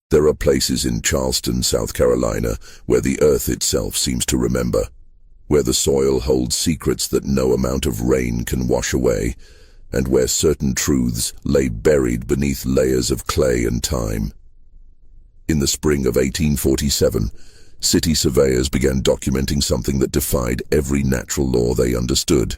There are places in Charleston, South Carolina, where the earth itself seems to remember, where the soil holds secrets that no amount of rain can wash away, and where certain truths lay buried beneath layers of clay and time. In the spring of 1847, city surveyors began documenting something that defied every natural law they understood.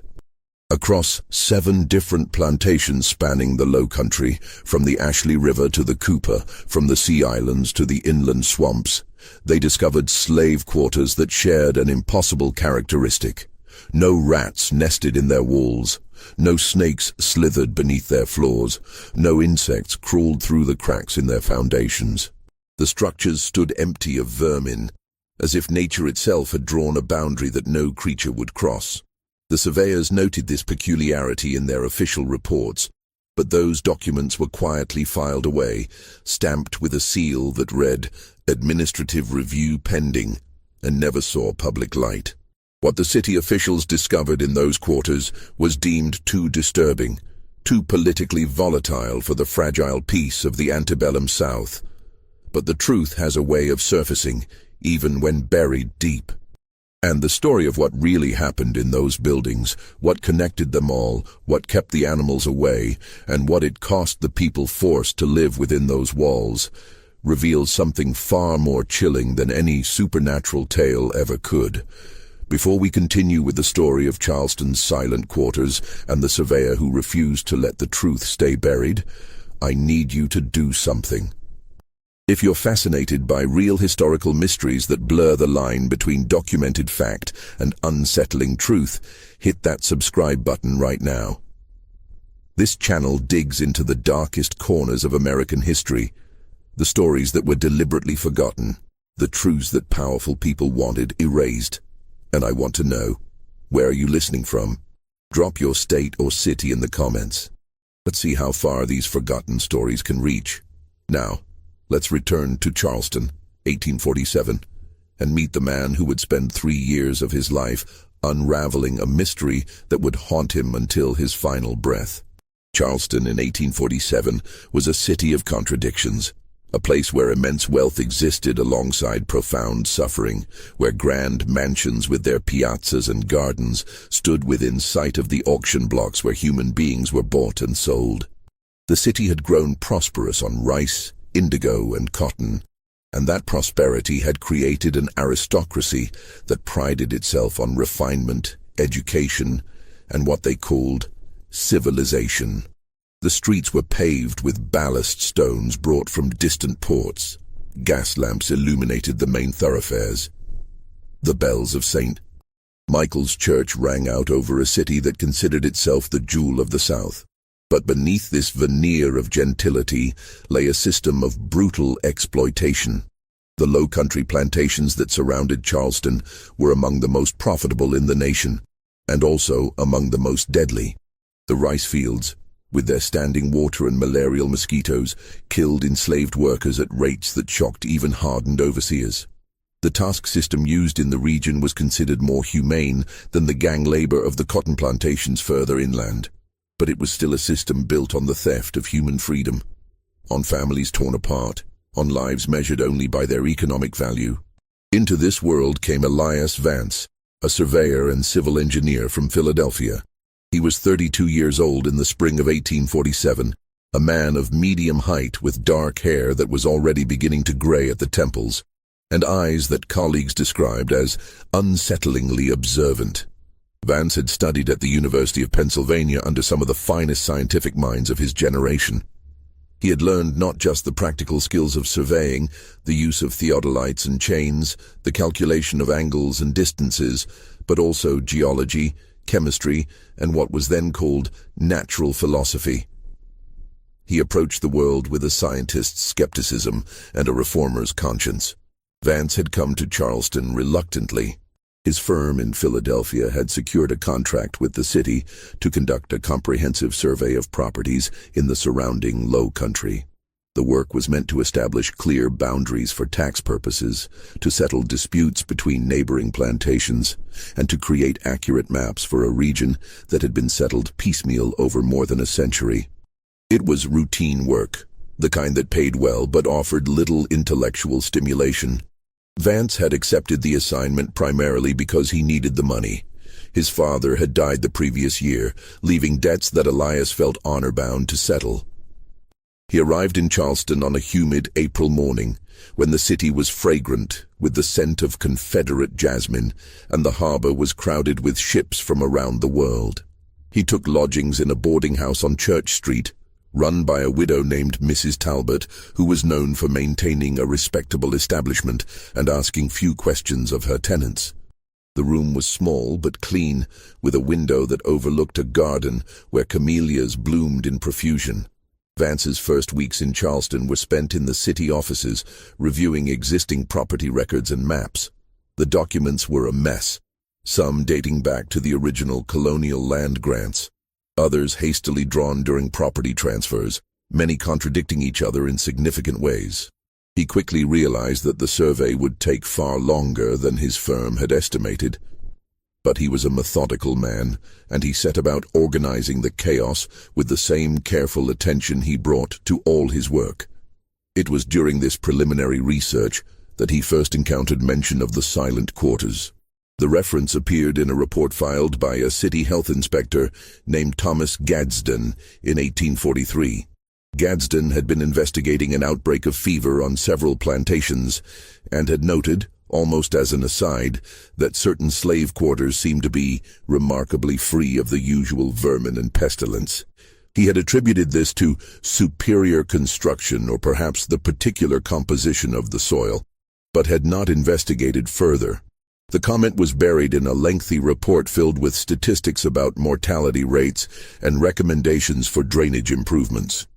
Across 7 different plantations spanning the low country, from the Ashley River to the Cooper, from the Sea Islands to the inland swamps, they discovered slave quarters that shared an impossible characteristic. No rats nested in their walls, no snakes slithered beneath their floors, no insects crawled through the cracks in their foundations. The structures stood empty of vermin, as if nature itself had drawn a boundary that no creature would cross. The surveyors noted this peculiarity in their official reports, but those documents were quietly filed away, stamped with a seal that read, "Administrative Review Pending," and never saw public light. What the city officials discovered in those quarters was deemed too disturbing, too politically volatile for the fragile peace of the antebellum South. But the truth has a way of surfacing, even when buried deep. And the story of what really happened in those buildings, what connected them all, what kept the animals away, and what it cost the people forced to live within those walls, reveals something far more chilling than any supernatural tale ever could. Before we continue with the story of Charleston's silent quarters and the surveyor who refused to let the truth stay buried, I need you to do something. If you're fascinated by real historical mysteries that blur the line between documented fact and unsettling truth, hit that subscribe button right now. This channel digs into the darkest corners of American history, the stories that were deliberately forgotten, the truths that powerful people wanted erased. And I want to know, where are you listening from? Drop your state or city in the comments. Let's see how far these forgotten stories can reach. Now, let's return to Charleston, 1847, and meet the man who would spend 3 years of his life unraveling a mystery that would haunt him until his final breath. Charleston in 1847 was a city of contradictions, a place where immense wealth existed alongside profound suffering, where grand mansions with their piazzas and gardens stood within sight of the auction blocks where human beings were bought and sold. The city had grown prosperous on rice, indigo, and cotton, and that prosperity had created an aristocracy that prided itself on refinement, education, and what they called civilization. The streets were paved with ballast stones brought from distant ports. Gas lamps illuminated the main thoroughfares. The bells of St. Michael's Church rang out over a city that considered itself the jewel of the South. But beneath this veneer of gentility lay a system of brutal exploitation. The low-country plantations that surrounded Charleston were among the most profitable in the nation, and also among the most deadly. The rice fields, with their standing water and malarial mosquitoes, killed enslaved workers at rates that shocked even hardened overseers. The task system used in the region was considered more humane than the gang labor of the cotton plantations further inland. But it was still a system built on the theft of human freedom, on families torn apart, on lives measured only by their economic value. Into this world came Elias Vance, a surveyor and civil engineer from Philadelphia. He was 32 years old in the spring of 1847, a man of medium height with dark hair that was already beginning to gray at the temples, and eyes that colleagues described as unsettlingly observant. Vance had studied at the University of Pennsylvania under some of the finest scientific minds of his generation. He had learned not just the practical skills of surveying, the use of theodolites and chains, the calculation of angles and distances, but also geology, chemistry, and what was then called natural philosophy. He approached the world with a scientist's skepticism and a reformer's conscience. Vance had come to Charleston reluctantly. His firm in Philadelphia had secured a contract with the city to conduct a comprehensive survey of properties in the surrounding low country. The work was meant to establish clear boundaries for tax purposes, to settle disputes between neighboring plantations, and to create accurate maps for a region that had been settled piecemeal over more than a century. It was routine work, the kind that paid well but offered little intellectual stimulation. Vance had accepted the assignment primarily because he needed the money. His father had died the previous year, leaving debts that Elias felt honor-bound to settle. He arrived in Charleston on a humid April morning, when the city was fragrant with the scent of Confederate jasmine, and the harbor was crowded with ships from around the world. He took lodgings in a boarding house on Church Street, run by a widow named Mrs. Talbot, who was known for maintaining a respectable establishment and asking few questions of her tenants. The room was small but clean, with a window that overlooked a garden where camellias bloomed in profusion. Vance's first weeks in Charleston were spent in the city offices, reviewing existing property records and maps. The documents were a mess, some dating back to the original colonial land grants, others hastily drawn during property transfers, many contradicting each other in significant ways. He quickly realized that the survey would take far longer than his firm had estimated. But he was a methodical man, and he set about organizing the chaos with the same careful attention he brought to all his work. It was during this preliminary research that he first encountered mention of the silent quarters. The reference appeared in a report filed by a city health inspector named Thomas Gadsden in 1843. Gadsden had been investigating an outbreak of fever on several plantations and had noted, almost as an aside, that certain slave quarters seemed to be remarkably free of the usual vermin and pestilence. He had attributed this to superior construction or perhaps the particular composition of the soil, but had not investigated further. The comment was buried in a lengthy report filled with statistics about mortality rates and recommendations for drainage improvements.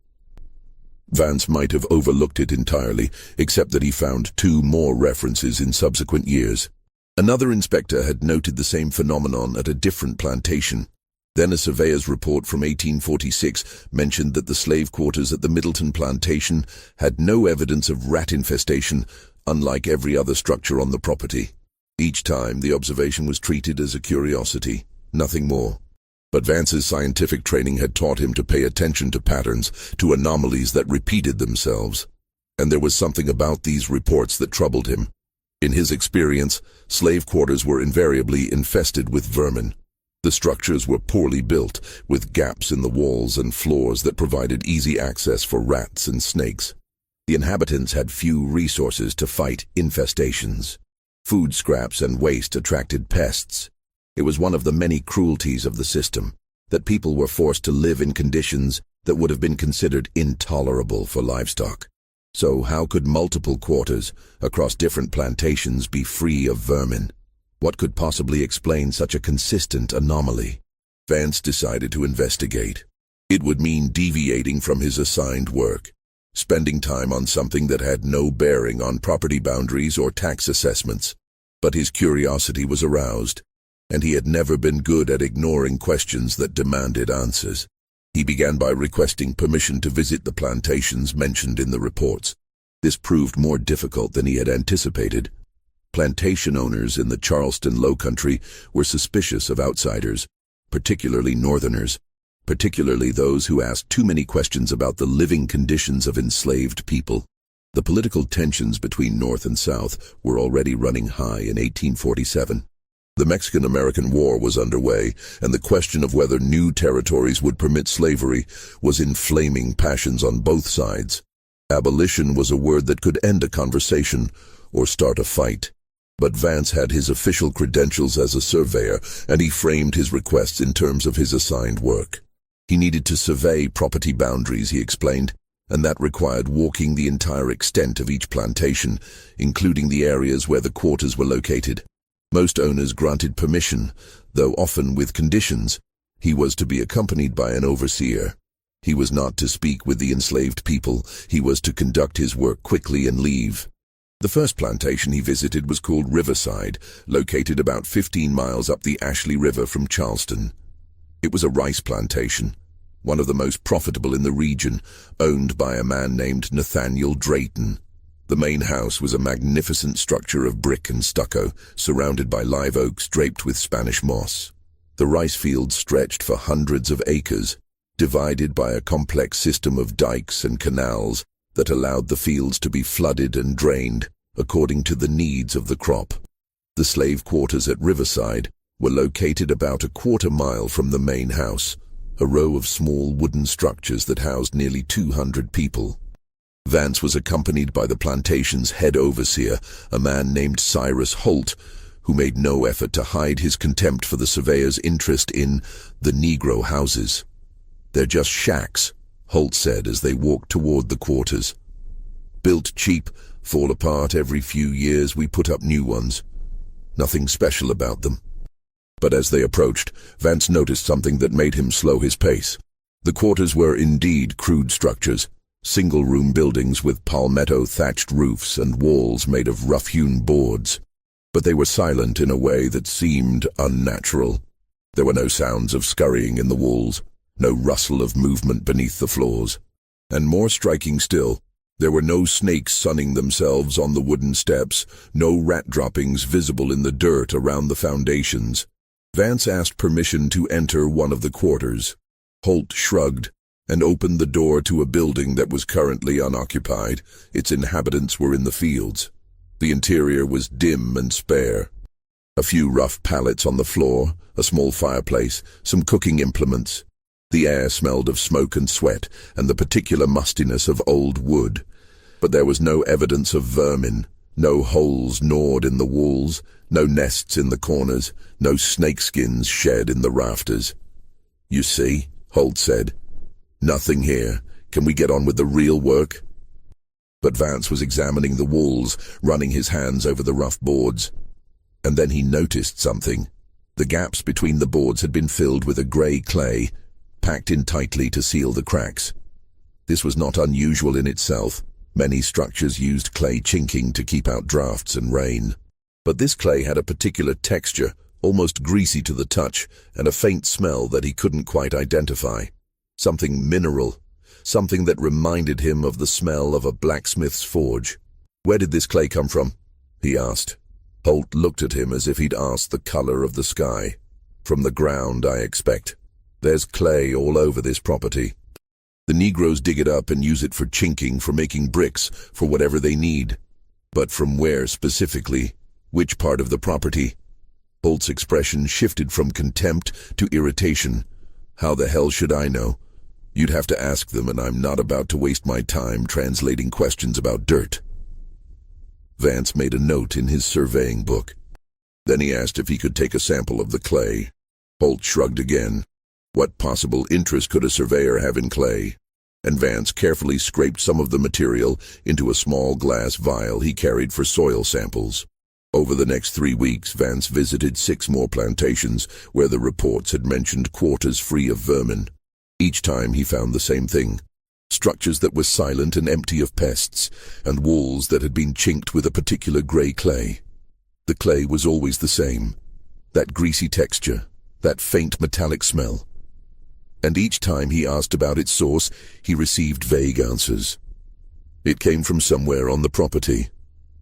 Vance might have overlooked it entirely, except that he found two more references in subsequent years. Another inspector had noted the same phenomenon at a different plantation. Then a surveyor's report from 1846 mentioned that the slave quarters at the Middleton plantation had no evidence of rat infestation, unlike every other structure on the property. Each time, the observation was treated as a curiosity, nothing more. But Vance's scientific training had taught him to pay attention to patterns, to anomalies that repeated themselves. And there was something about these reports that troubled him. In his experience, slave quarters were invariably infested with vermin. The structures were poorly built, with gaps in the walls and floors that provided easy access for rats and snakes. The inhabitants had few resources to fight infestations. Food scraps and waste attracted pests. It was one of the many cruelties of the system, that people were forced to live in conditions that would have been considered intolerable for livestock. So how could multiple quarters across different plantations be free of vermin? What could possibly explain such a consistent anomaly? Vance decided to investigate. It would mean deviating from his assigned work, spending time on something that had no bearing on property boundaries or tax assessments. But his curiosity was aroused, and he had never been good at ignoring questions that demanded answers. He began by requesting permission to visit the plantations mentioned in the reports. This proved more difficult than he had anticipated. Plantation owners in the Charleston Lowcountry were suspicious of outsiders, particularly Northerners, particularly those who asked too many questions about the living conditions of enslaved people. The political tensions between North and South were already running high in 1847. The Mexican-American War was underway, and the question of whether new territories would permit slavery was inflaming passions on both sides. Abolition was a word that could end a conversation or start a fight. But Vance had his official credentials as a surveyor, and he framed his requests in terms of his assigned work. He needed to survey property boundaries, he explained, and that required walking the entire extent of each plantation, including the areas where the quarters were located. Most owners granted permission, though often with conditions. He was to be accompanied by an overseer. He was not to speak with the enslaved people. He was to conduct his work quickly and leave. The first plantation he visited was called Riverside, located about 15 miles up the Ashley River from Charleston. It was a rice plantation, one of the most profitable in the region, owned by a man named Nathaniel Drayton. The main house was a magnificent structure of brick and stucco, surrounded by live oaks draped with Spanish moss. The rice fields stretched for hundreds of acres, divided by a complex system of dikes and canals that allowed the fields to be flooded and drained according to the needs of the crop. The slave quarters at Riverside were located about a quarter-mile from the main house, a row of small wooden structures that housed nearly 200 people. Vance was accompanied by the plantation's head overseer, a man named Cyrus Holt, who made no effort to hide his contempt for the surveyor's interest in the Negro houses. "They're just shacks," Holt said as they walked toward the quarters. "Built cheap, fall apart every few years, we put up new ones. Nothing special about them." But as they approached, Vance noticed something that made him slow his pace. The quarters were indeed crude structures, single-room buildings with palmetto-thatched roofs and walls made of rough-hewn boards. But they were silent in a way that seemed unnatural. There were no sounds of scurrying in the walls, no rustle of movement beneath the floors. And more striking still, there were no snakes sunning themselves on the wooden steps, no rat droppings visible in the dirt around the foundations. Vance asked permission to enter one of the quarters. Holt shrugged and opened the door to a building that was currently unoccupied. Its inhabitants were in the fields. The interior was dim and spare. A few rough pallets on the floor, a small fireplace, some cooking implements. The air smelled of smoke and sweat, and the particular mustiness of old wood. But there was no evidence of vermin, no holes gnawed in the walls, no nests in the corners, no snakeskins shed in the rafters. "You see," Holt said. "Nothing here. Can we get on with the real work?" But Vance was examining the walls, running his hands over the rough boards. And then he noticed something. The gaps between the boards had been filled with a grey clay, packed in tightly to seal the cracks. This was not unusual in itself. Many structures used clay chinking to keep out drafts and rain. But this clay had a particular texture, almost greasy to the touch, and a faint smell that he couldn't quite identify. Something mineral, something that reminded him of the smell of a blacksmith's forge. "Where did this clay come from?" he asked. Holt looked at him as if he'd asked the color of the sky. "From the ground, I expect. There's clay all over this property. The Negroes dig it up and use it for chinking, for making bricks, for whatever they need. But from where specifically? Which part of the property?" Holt's expression shifted from contempt to irritation. "How the hell should I know? You'd have to ask them, and I'm not about to waste my time translating questions about dirt." Vance made a note in his surveying book. Then he asked if he could take a sample of the clay. Holt shrugged again. What possible interest could a surveyor have in clay? And Vance carefully scraped some of the material into a small glass vial he carried for soil samples. Over the next 3 weeks, Vance visited 6 more plantations where the reports had mentioned quarters free of vermin. Each time he found the same thing: structures that were silent and empty of pests, and walls that had been chinked with a particular grey clay. The clay was always the same, that greasy texture, that faint metallic smell. And each time he asked about its source, he received vague answers. It came from somewhere on the property.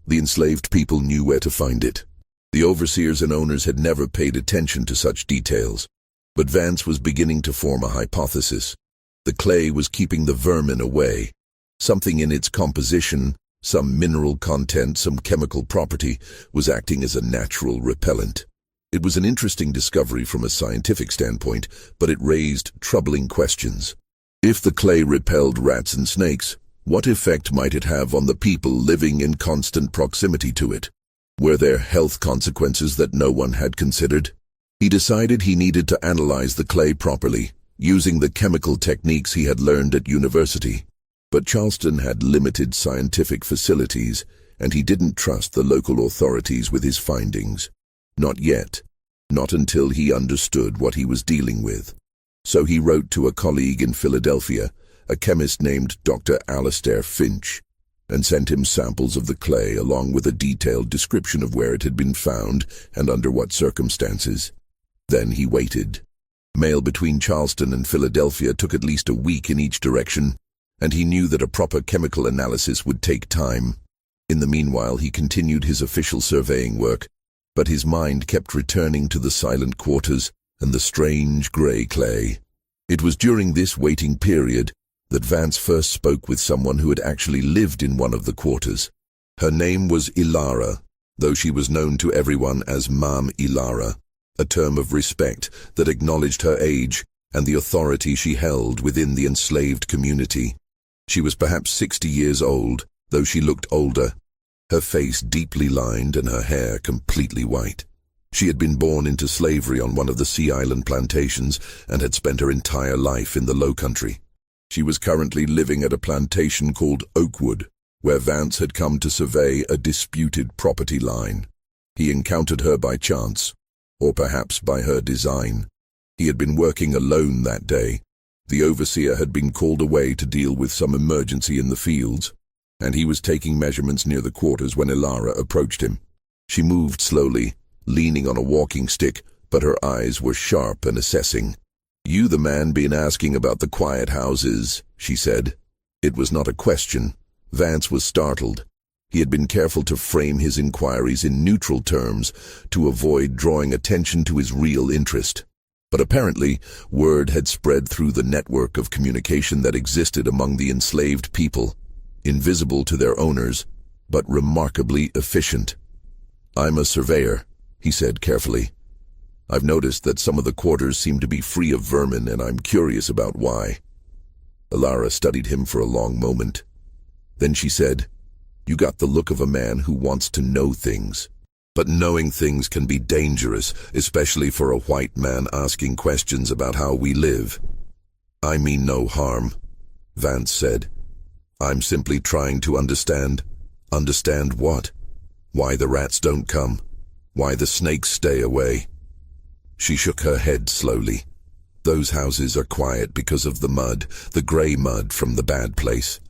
The enslaved people knew where to find it. The overseers and owners had never paid attention to such details. But Vance was beginning to form a hypothesis. The clay was keeping the vermin away. Something in its composition, some mineral content, some chemical property, was acting as a natural repellent. It was an interesting discovery from a scientific standpoint, but it raised troubling questions. If the clay repelled rats and snakes, what effect might it have on the people living in constant proximity to it? Were there health consequences that no one had considered? He decided he needed to analyze the clay properly, using the chemical techniques he had learned at university. But Charleston had limited scientific facilities, and he didn't trust the local authorities with his findings. Not yet. Not until he understood what he was dealing with. So he wrote to a colleague in Philadelphia, a chemist named Dr. Alistair Finch, and sent him samples of the clay along with a detailed description of where it had been found and under what circumstances. Then he waited. Mail between Charleston and Philadelphia took at least a week in each direction, and he knew that a proper chemical analysis would take time. In the meanwhile, he continued his official surveying work, but his mind kept returning to the silent quarters and the strange grey clay. It was during this waiting period that Vance first spoke with someone who had actually lived in one of the quarters. Her name was Ilara, though she was known to everyone as Ma'am Ilara, a term of respect that acknowledged her age and the authority she held within the enslaved community. She was perhaps 60 years old, though she looked older, her face deeply lined and her hair completely white. She had been born into slavery on one of the Sea Island plantations and had spent her entire life in the Low Country. She was currently living at a plantation called Oakwood, where Vance had come to survey a disputed property line. He encountered her by chance, or perhaps by her design. He had been working alone that day. The overseer had been called away to deal with some emergency in the fields, and he was taking measurements near the quarters when Ilara approached him. She moved slowly, leaning on a walking stick, but her eyes were sharp and assessing. "You the man been asking about the quiet houses," she said. It was not a question. Vance was startled. He had been careful to frame his inquiries in neutral terms to avoid drawing attention to his real interest. But apparently, word had spread through the network of communication that existed among the enslaved people, invisible to their owners, but remarkably efficient. "I'm a surveyor," he said carefully. "I've noticed that some of the quarters seem to be free of vermin, and I'm curious about why." Ilara studied him for a long moment. Then she said, "You got the look of a man who wants to know things. But knowing things can be dangerous, especially for a white man asking questions about how we live." "I mean no harm," Vance said. "I'm simply trying to understand." "Understand what?" "Why the rats don't come. Why the snakes stay away." She shook her head slowly. "Those houses are quiet because of the mud, the gray mud from the bad place.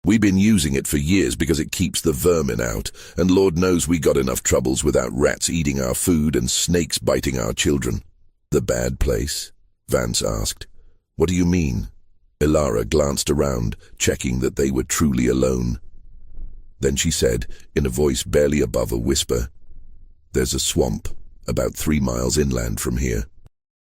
We've been using it for years because it keeps the vermin out, and Lord knows we got enough troubles without rats eating our food and snakes biting our children." "The bad place?" Vance asked. "What do you mean?" Ilara glanced around, checking that they were truly alone. Then she said, in a voice barely above a whisper, "There's a swamp, about 3 miles inland from here.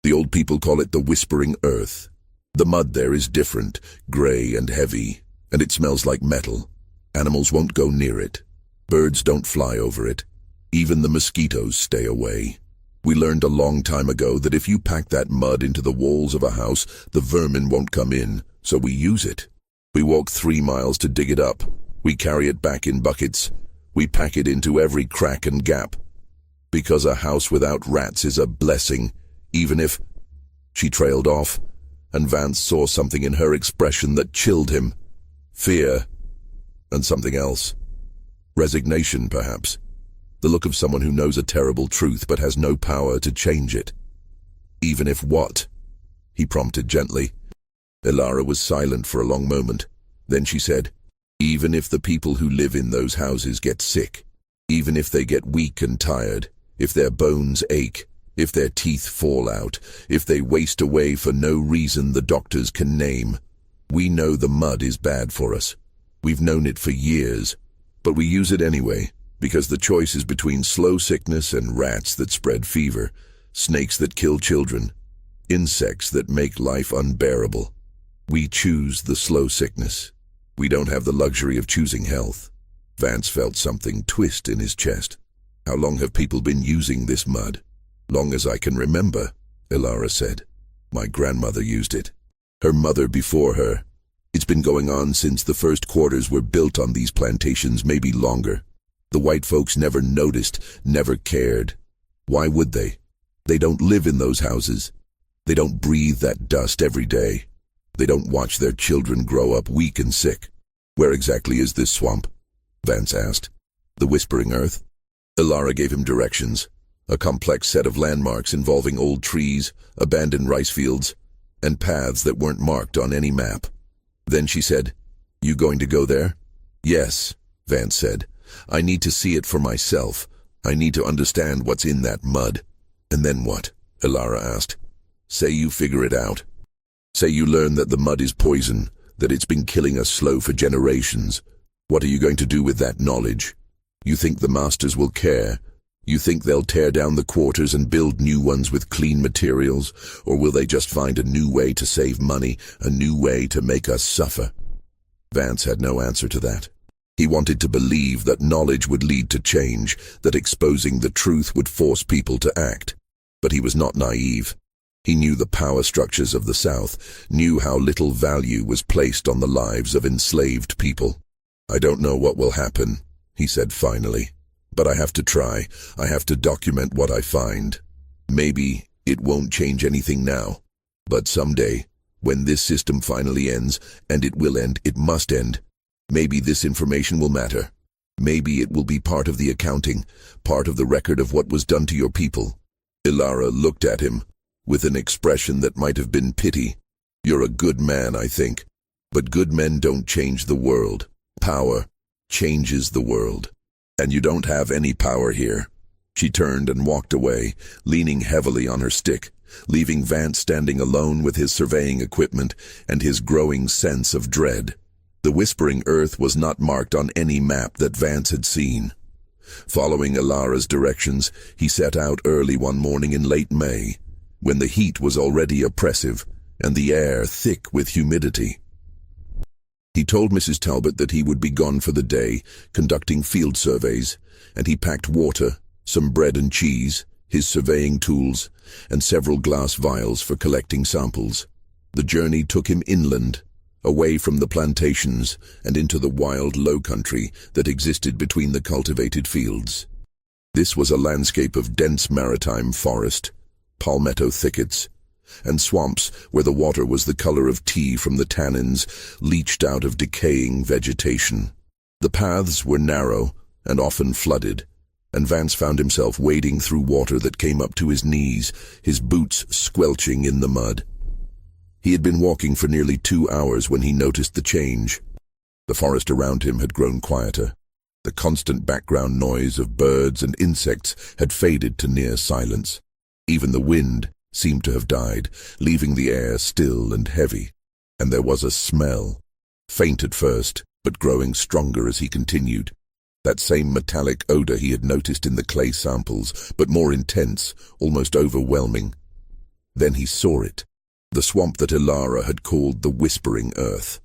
The old people call it the Whispering Earth. The mud there is different, gray and heavy, and it smells like metal. Animals won't go near it. Birds don't fly over it. Even the mosquitoes stay away. We learned a long time ago that if you pack that mud into the walls of a house, the vermin won't come in, so we use it. We walk 3 miles to dig it up. We carry it back in buckets. We pack it into every crack and gap. Because a house without rats is a blessing, even if—" She trailed off, and Vance saw something in her expression that chilled him. Fear, and something else. Resignation, perhaps. The look of someone who knows a terrible truth but has no power to change it. "Even if what?" he prompted gently. Ilara was silent for a long moment. Then she said, "Even if the people who live in those houses get sick, even if they get weak and tired, if their bones ache, if their teeth fall out, if they waste away for no reason the doctors can name, we know the mud is bad for us. We've known it for years, but we use it anyway, because the choice is between slow sickness and rats that spread fever, snakes that kill children, insects that make life unbearable. We choose the slow sickness. We don't have the luxury of choosing health." Vance felt something twist in his chest. "How long have people been using this mud?" "Long as I can remember," Ilara said. "My grandmother used it. Her mother before her. It's been going on since the first quarters were built on these plantations, maybe longer. The white folks never noticed, never cared. Why would they? They don't live in those houses. They don't breathe that dust every day. They don't watch their children grow up weak and sick." "Where exactly is this swamp?" Vance asked. "The Whispering Earth?" Ilara gave him directions, a complex set of landmarks involving old trees, abandoned rice fields, and paths that weren't marked on any map. Then she said, "You going to go there?" "Yes," Vance said. "I need to see it for myself. I need to understand what's in that mud." "And then what?" Ilara asked. "Say you figure it out. Say you learn that the mud is poison, that it's been killing us slow for generations. What are you going to do with that knowledge? You think the masters will care? You think they'll tear down the quarters and build new ones with clean materials, or will they just find a new way to save money, a new way to make us suffer? Vance had no answer to that. He wanted to believe that knowledge would lead to change, that exposing the truth would force people to act. But he was not naive. He knew the power structures of the South, knew how little value was placed on the lives of enslaved people. "I don't know what will happen," he said finally. "But I have to try. I have to document what I find. Maybe it won't change anything now. But someday, when this system finally ends, and it will end, it must end, maybe this information will matter. Maybe it will be part of the accounting, part of the record of what was done to your people." Ilara looked at him, with an expression that might have been pity. "You're a good man, I think. But good men don't change the world. Power changes the world. And you don't have any power here." She turned and walked away, leaning heavily on her stick, leaving Vance standing alone with his surveying equipment and his growing sense of dread. The Whispering Earth was not marked on any map that Vance had seen. Following Ilara's directions, he set out early one morning in late May, when the heat was already oppressive and the air thick with humidity. He told Mrs. Talbot that he would be gone for the day, conducting field surveys, and he packed water, some bread and cheese, his surveying tools, and several glass vials for collecting samples. The journey took him inland, away from the plantations and into the wild low country that existed between the cultivated fields. This was a landscape of dense maritime forest, palmetto thickets, and swamps where the water was the color of tea from the tannins leached out of decaying vegetation. The paths were narrow and often flooded, and Vance found himself wading through water that came up to his knees, his boots squelching in the mud. He had been walking for nearly 2 hours when he noticed the change. The forest around him had grown quieter. The constant background noise of birds and insects had faded to near silence. Even the wind seemed to have died, leaving the air still and heavy. And there was a smell, faint at first, but growing stronger as he continued. That same metallic odor he had noticed in the clay samples, but more intense, almost overwhelming. Then he saw it, the swamp that Ilara had called the Whispering Earth.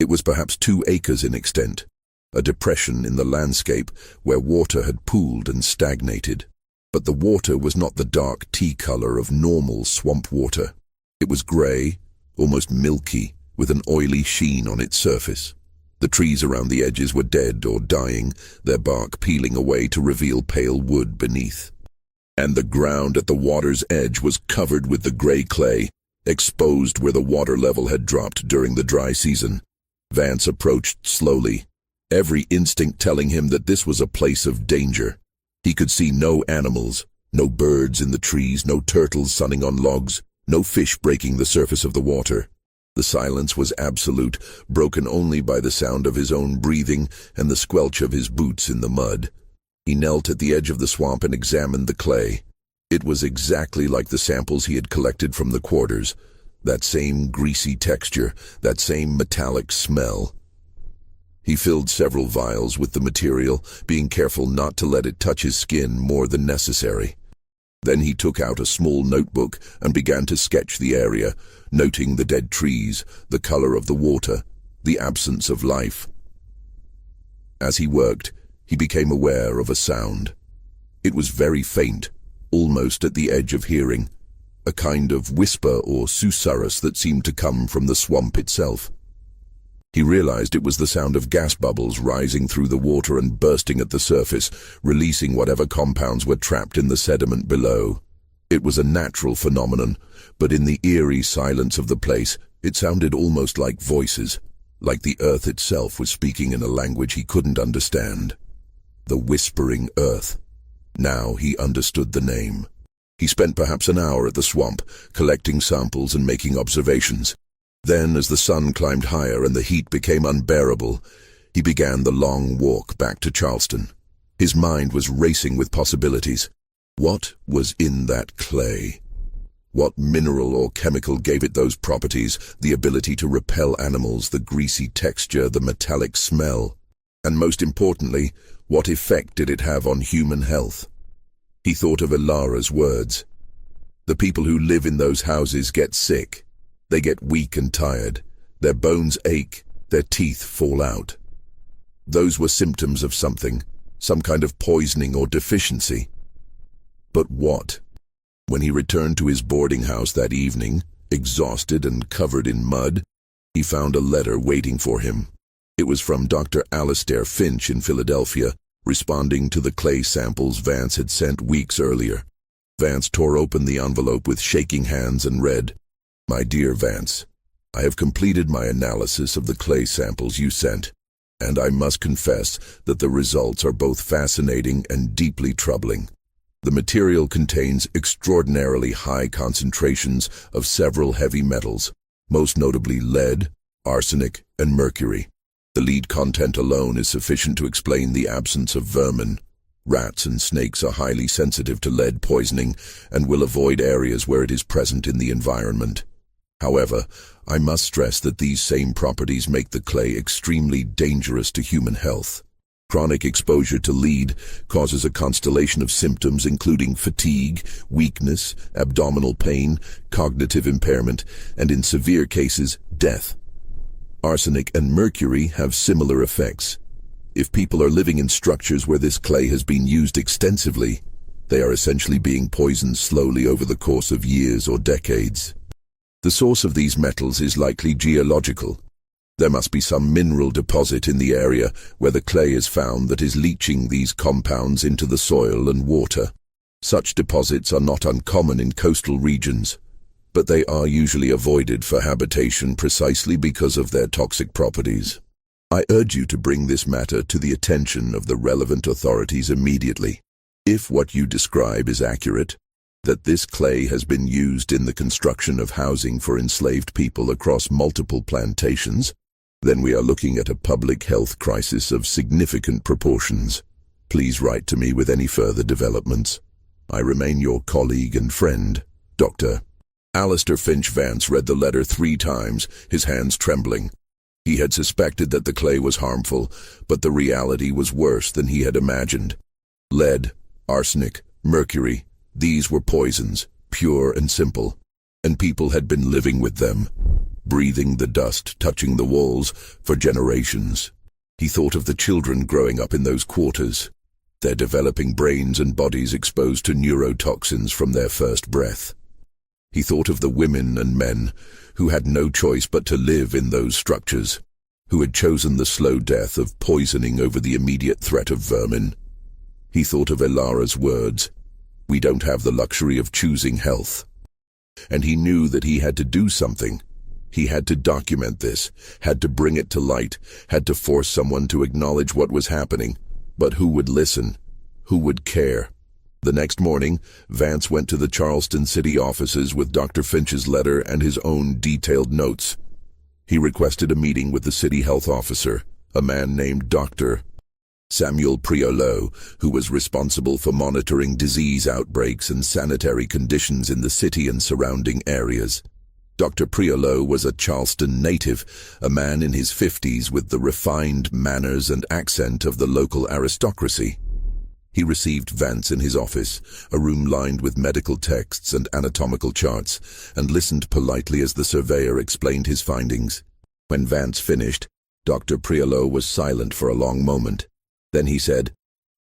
It was perhaps 2 acres in extent, a depression in the landscape where water had pooled and stagnated. But the water was not the dark tea color of normal swamp water. It was gray, almost milky, with an oily sheen on its surface. The trees around the edges were dead or dying, their bark peeling away to reveal pale wood beneath. And the ground at the water's edge was covered with the gray clay, exposed where the water level had dropped during the dry season. Vance approached slowly, every instinct telling him that this was a place of danger. He could see no animals, no birds in the trees, no turtles sunning on logs, no fish breaking the surface of the water. The silence was absolute, broken only by the sound of his own breathing and the squelch of his boots in the mud. He knelt at the edge of the swamp and examined the clay. It was exactly like the samples he had collected from the quarters. That same greasy texture, that same metallic smell. He filled several vials with the material, being careful not to let it touch his skin more than necessary. Then he took out a small notebook and began to sketch the area, noting the dead trees, the color of the water, the absence of life. As he worked, he became aware of a sound. It was very faint, almost at the edge of hearing, a kind of whisper or susurrus that seemed to come from the swamp itself. He realized it was the sound of gas bubbles rising through the water and bursting at the surface, releasing whatever compounds were trapped in the sediment below. It was a natural phenomenon, but in the eerie silence of the place, it sounded almost like voices, like the earth itself was speaking in a language he couldn't understand. The Whispering Earth. Now he understood the name. He spent perhaps an hour at the swamp, collecting samples and making observations. Then, as the sun climbed higher and the heat became unbearable, he began the long walk back to Charleston. His mind was racing with possibilities. What was in that clay? What mineral or chemical gave it those properties, the ability to repel animals, the greasy texture, the metallic smell? And most importantly, what effect did it have on human health? He thought of Ilara's words. The people who live in those houses get sick. They get weak and tired. Their bones ache. Their teeth fall out. Those were symptoms of something, some kind of poisoning or deficiency. But what? When he returned to his boarding house that evening, exhausted and covered in mud, he found a letter waiting for him. It was from Dr. Alistair Finch in Philadelphia, responding to the clay samples Vance had sent weeks earlier. Vance tore open the envelope with shaking hands and read, "My dear Vance, I have completed my analysis of the clay samples you sent, and I must confess that the results are both fascinating and deeply troubling. The material contains extraordinarily high concentrations of several heavy metals, most notably lead, arsenic, and mercury. The lead content alone is sufficient to explain the absence of vermin. Rats and snakes are highly sensitive to lead poisoning and will avoid areas where it is present in the environment. However, I must stress that these same properties make the clay extremely dangerous to human health. Chronic exposure to lead causes a constellation of symptoms including fatigue, weakness, abdominal pain, cognitive impairment, and in severe cases, death. Arsenic and mercury have similar effects. If people are living in structures where this clay has been used extensively, they are essentially being poisoned slowly over the course of years or decades. The source of these metals is likely geological. There must be some mineral deposit in the area where the clay is found that is leaching these compounds into the soil and water. Such deposits are not uncommon in coastal regions, but they are usually avoided for habitation precisely because of their toxic properties. I urge you to bring this matter to the attention of the relevant authorities immediately. If what you describe is accurate, that this clay has been used in the construction of housing for enslaved people across multiple plantations, then we are looking at a public health crisis of significant proportions. Please write to me with any further developments. I remain your colleague and friend, Dr. Alistair Finch. Vance read the letter 3 times, his hands trembling. He had suspected that the clay was harmful, but the reality was worse than he had imagined. Lead, arsenic, mercury, these were poisons, pure and simple, and people had been living with them, breathing the dust, touching the walls, for generations. He thought of the children growing up in those quarters, their developing brains and bodies exposed to neurotoxins from their first breath. He thought of the women and men who had no choice but to live in those structures, who had chosen the slow death of poisoning over the immediate threat of vermin. He thought of Ilara's words, "We don't have the luxury of choosing health." And he knew that he had to do something. He had to document this, had to bring it to light, had to force someone to acknowledge what was happening. But who would listen? Who would care? The next morning, Vance went to the Charleston city offices with Dr. Finch's letter and his own detailed notes. He requested a meeting with the city health officer, a man named Dr. Samuel Priolo, who was responsible for monitoring disease outbreaks and sanitary conditions in the city and surrounding areas. Dr. Priolo was a Charleston native, a man in his 50s with the refined manners and accent of the local aristocracy. He received Vance in his office, a room lined with medical texts and anatomical charts, and listened politely as the surveyor explained his findings. When Vance finished, Dr. Priolo was silent for a long moment. Then he said,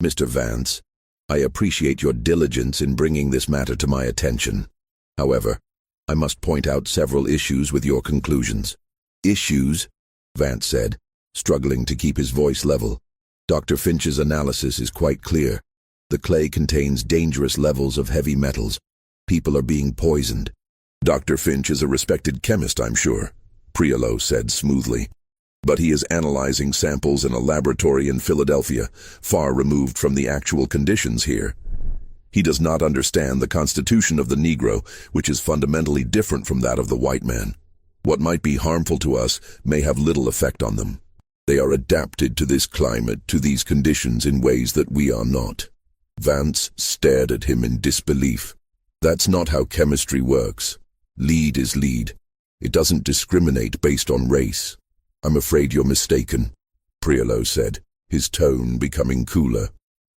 "Mr. Vance, I appreciate your diligence in bringing this matter to my attention. However, I must point out several issues with your conclusions." "Issues?" Vance said, struggling to keep his voice level. "Dr. Finch's analysis is quite clear. The clay contains dangerous levels of heavy metals. People are being poisoned." "Dr. Finch is a respected chemist, I'm sure," Priolo said smoothly. "But he is analyzing samples in a laboratory in Philadelphia, far removed from the actual conditions here. He does not understand the constitution of the Negro, which is fundamentally different from that of the white man. What might be harmful to us may have little effect on them. They are adapted to this climate, to these conditions in ways that we are not." Vance stared at him in disbelief. "That's not how chemistry works. Lead is lead. It doesn't discriminate based on race." "I'm afraid you're mistaken," Priolo said, his tone becoming cooler.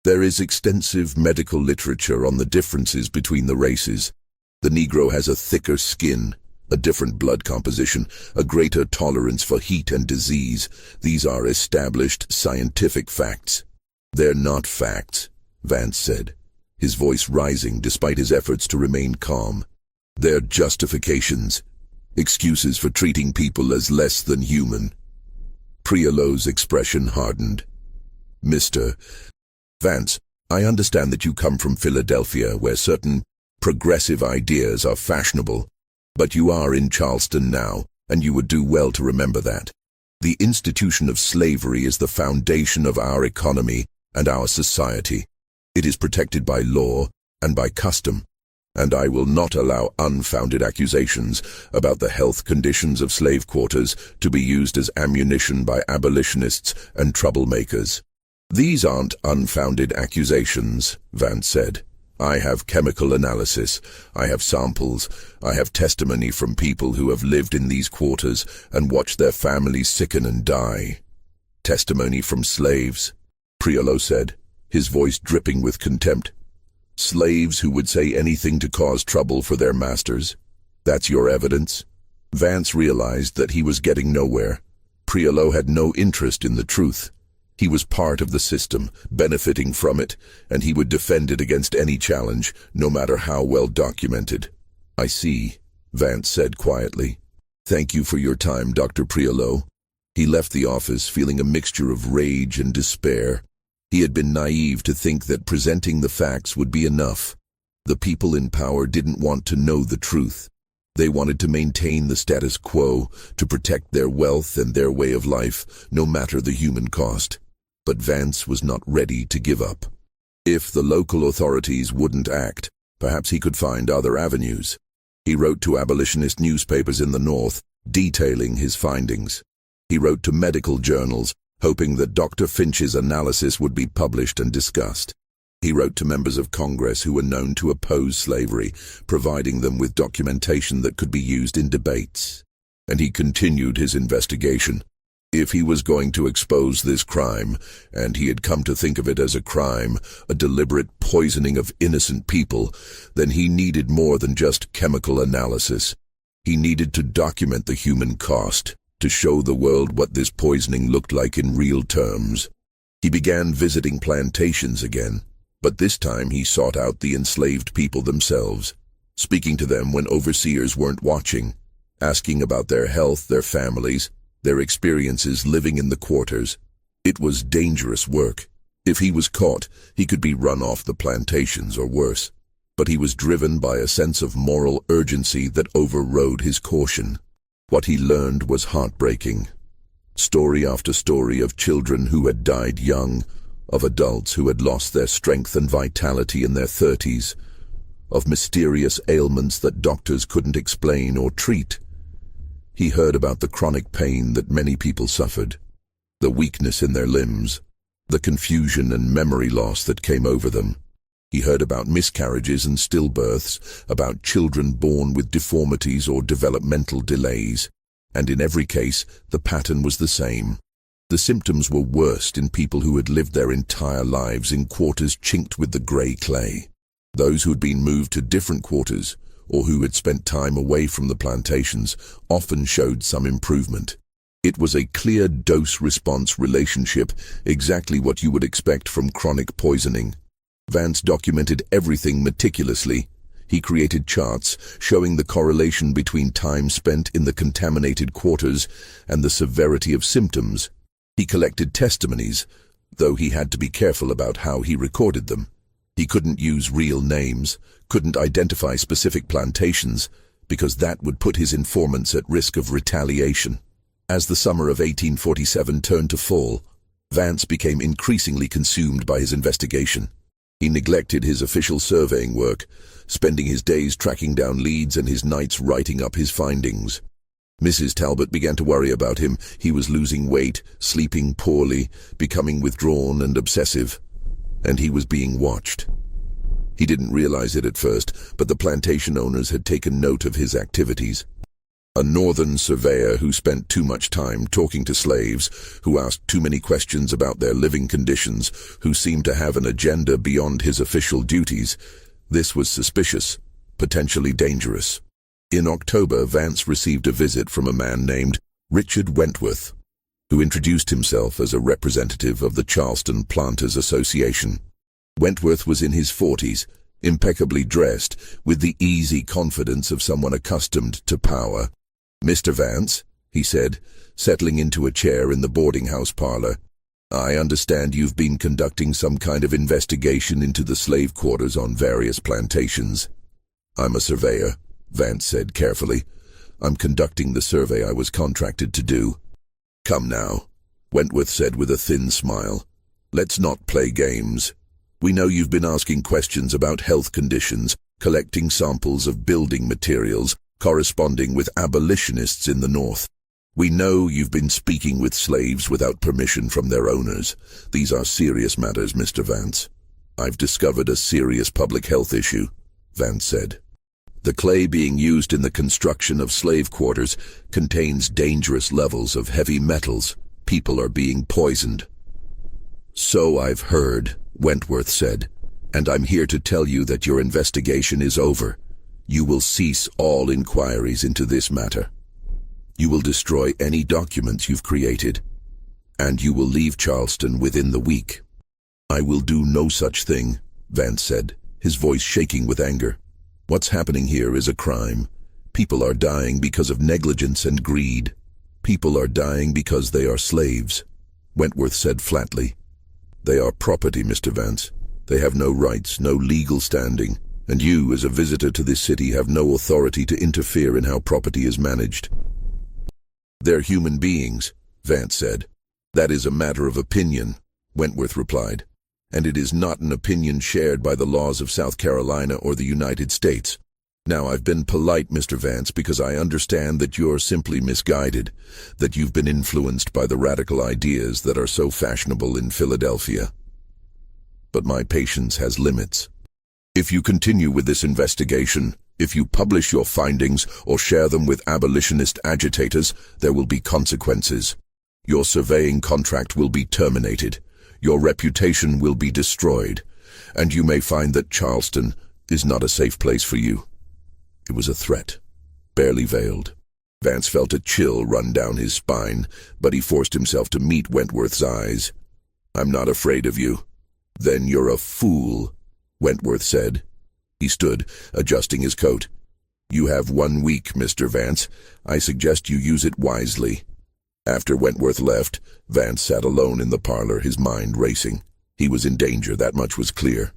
There is extensive medical literature on the differences between the races. The Negro has a thicker skin, a different blood composition, a greater tolerance for heat and disease. These are established scientific facts. They're not facts, Vance said, his voice rising despite his efforts to remain calm. They're justifications, excuses for treating people as less than human. Priolo's expression hardened. Mr. Vance, I understand that you come from Philadelphia, where certain progressive ideas are fashionable, but you are in Charleston now, and you would do well to remember that. The institution of slavery is the foundation of our economy and our society. It is protected by law and by custom, and I will not allow unfounded accusations about the health conditions of slave quarters to be used as ammunition by abolitionists and troublemakers. These aren't unfounded accusations, Vance said. I have chemical analysis, I have samples, I have testimony from people who have lived in these quarters and watched their families sicken and die. Testimony from slaves, Priolo said, his voice dripping with contempt. Slaves who would say anything to cause trouble for their masters. That's your evidence? Vance realized that he was getting nowhere. Priolo had no interest in the truth. He was part of the system, benefiting from it, and he would defend it against any challenge, no matter how well documented. I see, Vance said quietly. Thank you for your time, Dr. Priolo. He left the office feeling a mixture of rage and despair. He had been naive to think that presenting the facts would be enough. The people in power didn't want to know the truth. They wanted to maintain the status quo, to protect their wealth and their way of life, no matter the human cost. But Vance was not ready to give up. If the local authorities wouldn't act, perhaps he could find other avenues. He wrote to abolitionist newspapers in the North, detailing his findings. He wrote to medical journals, hoping that Dr. Finch's analysis would be published and discussed. He wrote to members of Congress who were known to oppose slavery, providing them with documentation that could be used in debates. And he continued his investigation. If he was going to expose this crime, and he had come to think of it as a crime, a deliberate poisoning of innocent people, then he needed more than just chemical analysis. He needed to document the human cost, to show the world what this poisoning looked like in real terms. He began visiting plantations again, but this time he sought out the enslaved people themselves, speaking to them when overseers weren't watching, asking about their health, their families, their experiences living in the quarters. It was dangerous work. If he was caught, he could be run off the plantations or worse. But he was driven by a sense of moral urgency that overrode his caution. What he learned was heartbreaking. Story after story of children who had died young, of adults who had lost their strength and vitality in their 30s, of mysterious ailments that doctors couldn't explain or treat. He heard about the chronic pain that many people suffered, the weakness in their limbs, the confusion and memory loss that came over them. He heard about miscarriages and stillbirths, about children born with deformities or developmental delays, and in every case, the pattern was the same. The symptoms were worst in people who had lived their entire lives in quarters chinked with the grey clay. Those who had been moved to different quarters, or who had spent time away from the plantations, often showed some improvement. It was a clear dose-response relationship, exactly what you would expect from chronic poisoning. Vance documented everything meticulously. He created charts showing the correlation between time spent in the contaminated quarters and the severity of symptoms. He collected testimonies, though he had to be careful about how he recorded them. He couldn't use real names, couldn't identify specific plantations, because that would put his informants at risk of retaliation. As the summer of 1847 turned to fall, Vance became increasingly consumed by his investigation. He neglected his official surveying work, spending his days tracking down leads and his nights writing up his findings. Mrs. Talbot began to worry about him. He was losing weight, sleeping poorly, becoming withdrawn and obsessive, and he was being watched. He didn't realize it at first, but the plantation owners had taken note of his activities. a northern surveyor who spent too much time talking to slaves, who asked too many questions about their living conditions, who seemed to have an agenda beyond his official duties. This was suspicious, potentially dangerous. In October, Vance received a visit from a man named Richard Wentworth, who introduced himself as a representative of the Charleston Planters Association. Wentworth was in his 40s, impeccably dressed, with the easy confidence of someone accustomed to power. "Mr. Vance," he said, settling into a chair in the boarding-house parlor, "I understand you've been conducting some kind of investigation into the slave quarters on various plantations." "I'm a surveyor," Vance said carefully. "I'm conducting the survey I was contracted to do." "Come now," Wentworth said with a thin smile. "Let's not play games. We know you've been asking questions about health conditions, collecting samples of building materials, corresponding with abolitionists in the North. We know you've been speaking with slaves without permission from their owners. These are serious matters, Mr. Vance." "I've discovered a serious public health issue," Vance said. "The clay being used in the construction of slave quarters contains dangerous levels of heavy metals. People are being poisoned." "So I've heard," Wentworth said, "and I'm here to tell you that your investigation is over. You will cease all inquiries into this matter. You will destroy any documents you've created, and you will leave Charleston within the week." "I will do no such thing," Vance said, his voice shaking with anger. "What's happening here is a crime. People are dying because of negligence and greed. People are dying because they are slaves," Wentworth said flatly. "They are property, Mr. Vance. They have no rights, no legal standing, and you, as a visitor to this city, have no authority to interfere in how property is managed." "They're human beings," Vance said. "That is a matter of opinion," Wentworth replied, "and it is not an opinion shared by the laws of South Carolina or the United States. Now, I've been polite, Mr. Vance, because I understand that you're simply misguided, that you've been influenced by the radical ideas that are so fashionable in Philadelphia. But my patience has limits. If you continue with this investigation, if you publish your findings or share them with abolitionist agitators, there will be consequences. Your surveying contract will be terminated, your reputation will be destroyed, and you may find that Charleston is not a safe place for you." It was a threat, barely veiled. Vance felt a chill run down his spine, but he forced himself to meet Wentworth's eyes. "I'm not afraid of you." "Then you're a fool," Wentworth said. He stood, adjusting his coat. "You have 1 week, Mr. Vance. I suggest you use it wisely." After Wentworth left, Vance sat alone in the parlor, his mind racing. He was in danger, that much was clear.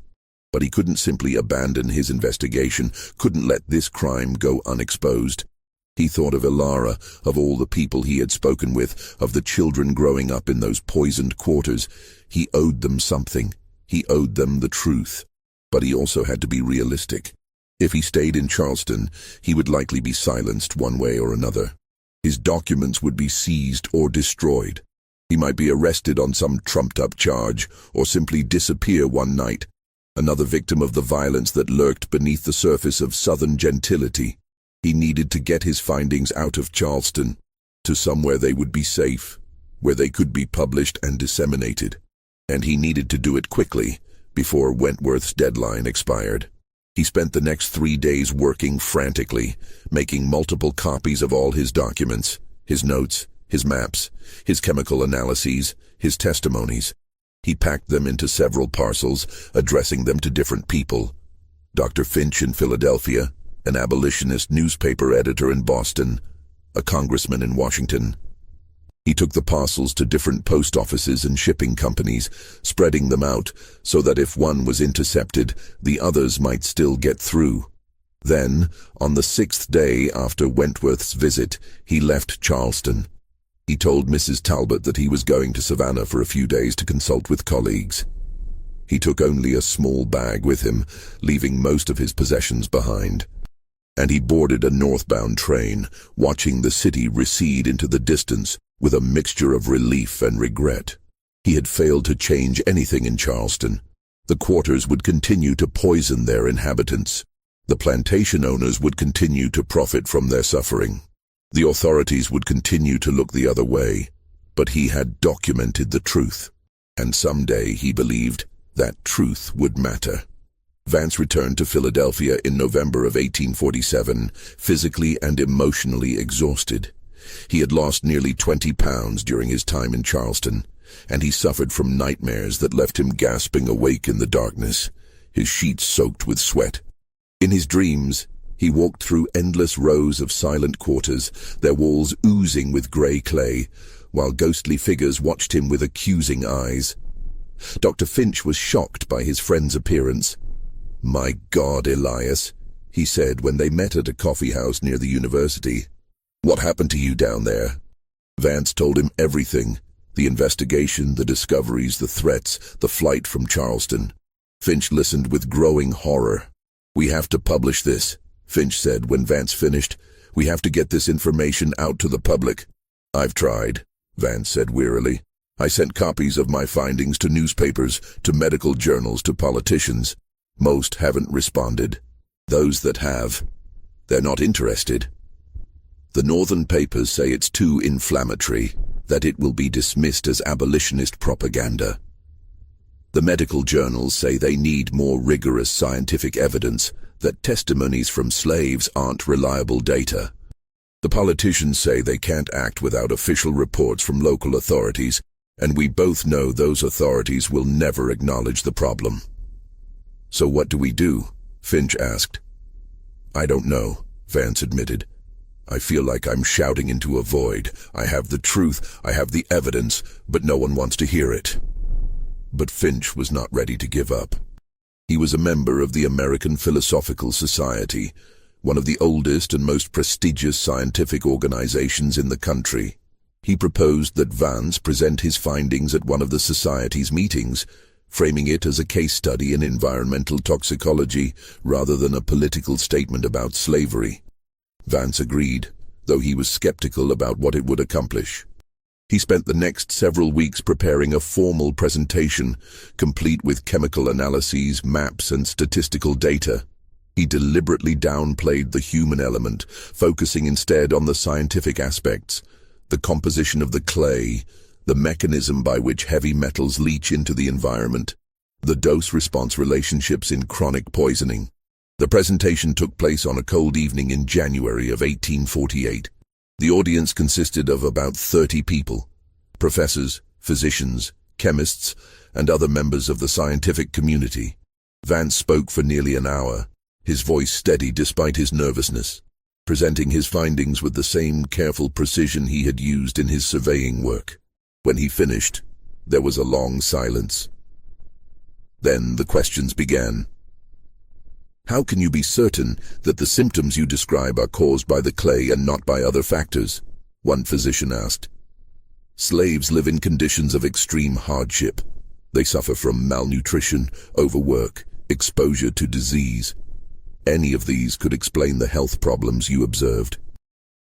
But he couldn't simply abandon his investigation, couldn't let this crime go unexposed. He thought of Ilara, of all the people he had spoken with, of the children growing up in those poisoned quarters. He owed them something. He owed them the truth. But he also had to be realistic. If he stayed in Charleston, he would likely be silenced one way or another. His documents would be seized or destroyed. He might be arrested on some trumped-up charge, or simply disappear one night, another victim of the violence that lurked beneath the surface of Southern gentility. He needed to get his findings out of Charleston, to somewhere they would be safe, where they could be published and disseminated. And he needed to do it quickly, before Wentworth's deadline expired. He spent the next 3 days working frantically, making multiple copies of all his documents, his notes, his maps, his chemical analyses, his testimonies. He packed them into several parcels, addressing them to different people. Dr. Finch in Philadelphia, an abolitionist newspaper editor in Boston, a congressman in Washington. He took the parcels to different post offices and shipping companies, spreading them out so that if one was intercepted, the others might still get through. Then, on the 6th day after Wentworth's visit, he left Charleston. He told Mrs. Talbot that he was going to Savannah for a few days to consult with colleagues. He took only a small bag with him, leaving most of his possessions behind. And he boarded a northbound train, watching the city recede into the distance with a mixture of relief and regret. He had failed to change anything in Charleston. The quarters would continue to poison their inhabitants. The plantation owners would continue to profit from their suffering. The authorities would continue to look the other way, but he had documented the truth, and someday he believed that truth would matter. Vance returned to Philadelphia in November of 1847, physically and emotionally exhausted. He had lost nearly 20 pounds during his time in Charleston, and he suffered from nightmares that left him gasping awake in the darkness, his sheets soaked with sweat. In his dreams, he walked through endless rows of silent quarters, their walls oozing with grey clay, while ghostly figures watched him with accusing eyes. Dr. Finch was shocked by his friend's appearance. "My God, Elias," he said when they met at a coffee house near the university. "What happened to you down there?" Vance told him everything: the investigation, the discoveries, the threats, the flight from Charleston. Finch listened with growing horror. "We have to publish this," Finch said when Vance finished. "We have to get this information out to the public." "I've tried," Vance said wearily. "I sent copies of my findings to newspapers, to medical journals, to politicians. Most haven't responded. Those that have, they're not interested. The northern papers say it's too inflammatory, that it will be dismissed as abolitionist propaganda. The medical journals say they need more rigorous scientific evidence, that testimonies from slaves aren't reliable data. The politicians say they can't act without official reports from local authorities, and we both know those authorities will never acknowledge the problem." "So what do we do?" Finch asked. "I don't know," Vance admitted. "I feel like I'm shouting into a void. I have the truth, I have the evidence, but no one wants to hear it." But Finch was not ready to give up. He was a member of the American Philosophical Society, one of the oldest and most prestigious scientific organizations in the country. He proposed that Vance present his findings at one of the society's meetings, framing it as a case study in environmental toxicology rather than a political statement about slavery. Vance agreed, though he was skeptical about what it would accomplish. He spent the next several weeks preparing a formal presentation, complete with chemical analyses, maps, and statistical data. He deliberately downplayed the human element, focusing instead on the scientific aspects: the composition of the clay, the mechanism by which heavy metals leach into the environment, the dose-response relationships in chronic poisoning. The presentation took place on a cold evening in January of 1848. The audience consisted of about 30 people: professors, physicians, chemists, and other members of the scientific community. Vance spoke for nearly an hour, his voice steady despite his nervousness, presenting his findings with the same careful precision he had used in his surveying work. When he finished, there was a long silence. Then the questions began. "How can you be certain that the symptoms you describe are caused by the clay and not by other factors?" one physician asked. "Slaves live in conditions of extreme hardship. They suffer from malnutrition, overwork, exposure to disease. Any of these could explain the health problems you observed."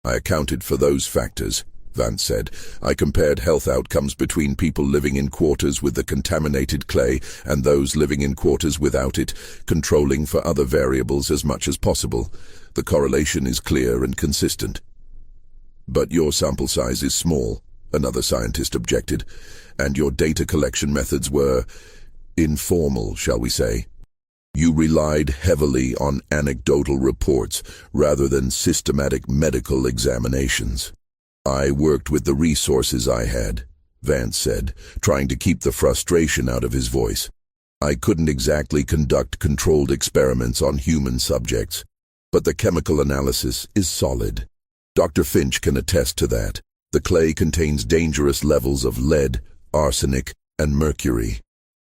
"I accounted for those factors," Vance said. "I compared health outcomes between people living in quarters with the contaminated clay and those living in quarters without it, controlling for other variables as much as possible. The correlation is clear and consistent." "But your sample size is small," another scientist objected, "and your data collection methods were informal, shall we say. You relied heavily on anecdotal reports rather than systematic medical examinations." "I worked with the resources I had," Vance said, trying to keep the frustration out of his voice. "I couldn't exactly conduct controlled experiments on human subjects, but the chemical analysis is solid. Dr. Finch can attest to that. The clay contains dangerous levels of lead, arsenic, and mercury.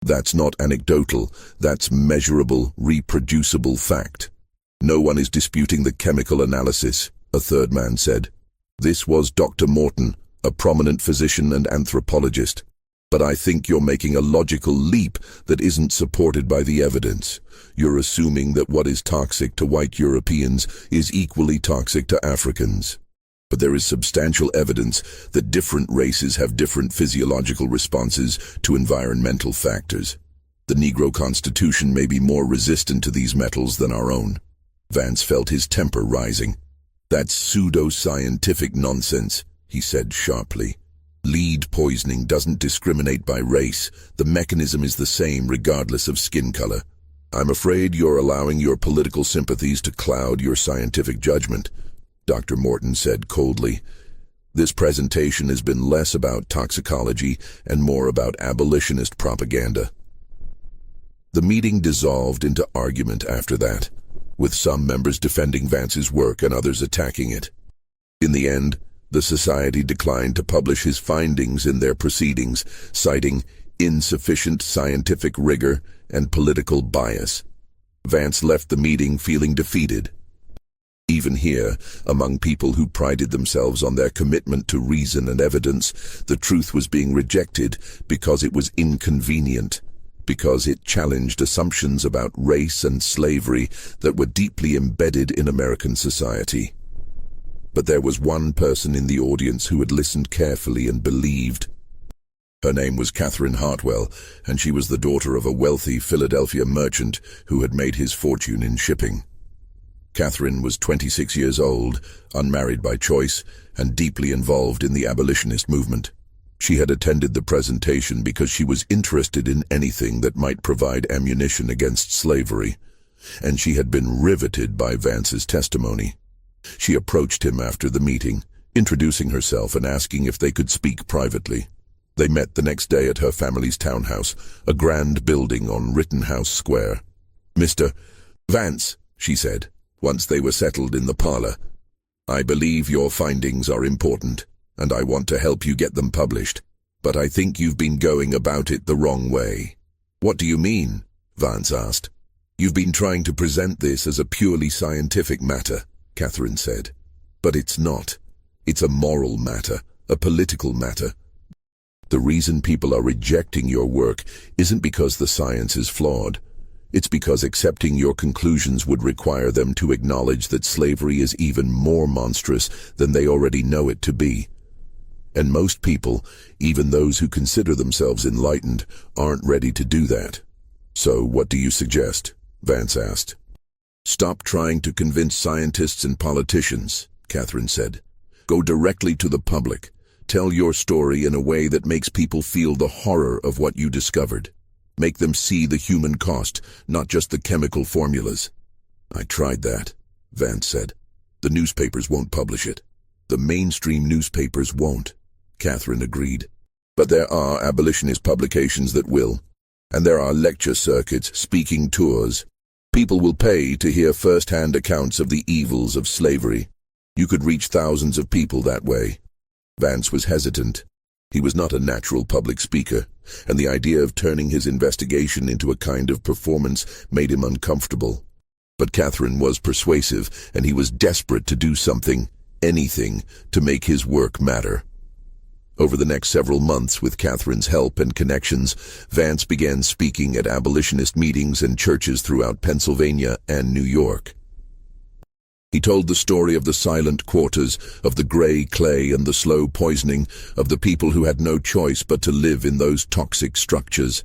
That's not anecdotal, that's measurable, reproducible fact." "No one is disputing the chemical analysis," a third man said. This was Dr. Morton, a prominent physician and anthropologist. "But I think you're making a logical leap that isn't supported by the evidence. You're assuming that what is toxic to white Europeans is equally toxic to Africans. But there is substantial evidence that different races have different physiological responses to environmental factors. The Negro constitution may be more resistant to these metals than our own." Vance felt his temper rising. "That's pseudo-scientific nonsense," he said sharply. "Lead poisoning doesn't discriminate by race. The mechanism is the same regardless of skin color. I'm afraid you're allowing your political sympathies to cloud your scientific judgment," Dr. Morton said coldly. "This presentation has been less about toxicology and more about abolitionist propaganda." The meeting dissolved into argument after that, with some members defending Vance's work and others attacking it. In the end, the society declined to publish his findings in their proceedings, citing insufficient scientific rigor and political bias. Vance left the meeting feeling defeated. Even here, among people who prided themselves on their commitment to reason and evidence, the truth was being rejected because it was inconvenient, because it challenged assumptions about race and slavery that were deeply embedded in American society. But there was one person in the audience who had listened carefully and believed. Her name was Catherine Hartwell, and she was the daughter of a wealthy Philadelphia merchant who had made his fortune in shipping. Catherine was 26 years old, unmarried by choice, and deeply involved in the abolitionist movement. She had attended the presentation because she was interested in anything that might provide ammunition against slavery, and she had been riveted by Vance's testimony. She approached him after the meeting, introducing herself and asking if they could speak privately. They met the next day at her family's townhouse, a grand building on Rittenhouse Square. "Mr. Vance," she said, once they were settled in the parlor, "I believe your findings are important, and I want to help you get them published. But I think you've been going about it the wrong way." "What do you mean?" Vance asked. "You've been trying to present this as a purely scientific matter," Catherine said. "But it's not. It's a moral matter, a political matter. The reason people are rejecting your work isn't because the science is flawed. It's because accepting your conclusions would require them to acknowledge that slavery is even more monstrous than they already know it to be. And most people, even those who consider themselves enlightened, aren't ready to do that." "So what do you suggest?" Vance asked. "Stop trying to convince scientists and politicians," Catherine said. "Go directly to the public. Tell your story in a way that makes people feel the horror of what you discovered. Make them see the human cost, not just the chemical formulas." "I tried that," Vance said. "The newspapers won't publish it." "The mainstream newspapers won't," Catherine agreed. "But there are abolitionist publications that will. And there are lecture circuits, speaking tours. People will pay to hear first-hand accounts of the evils of slavery. You could reach thousands of people that way." Vance was hesitant. He was not a natural public speaker, and the idea of turning his investigation into a kind of performance made him uncomfortable. But Catherine was persuasive, and he was desperate to do something, anything, to make his work matter. Over the next several months, with Catherine's help and connections, Vance began speaking at abolitionist meetings and churches throughout Pennsylvania and New York. He told the story of the silent quarters, of the gray clay and the slow poisoning, of the people who had no choice but to live in those toxic structures.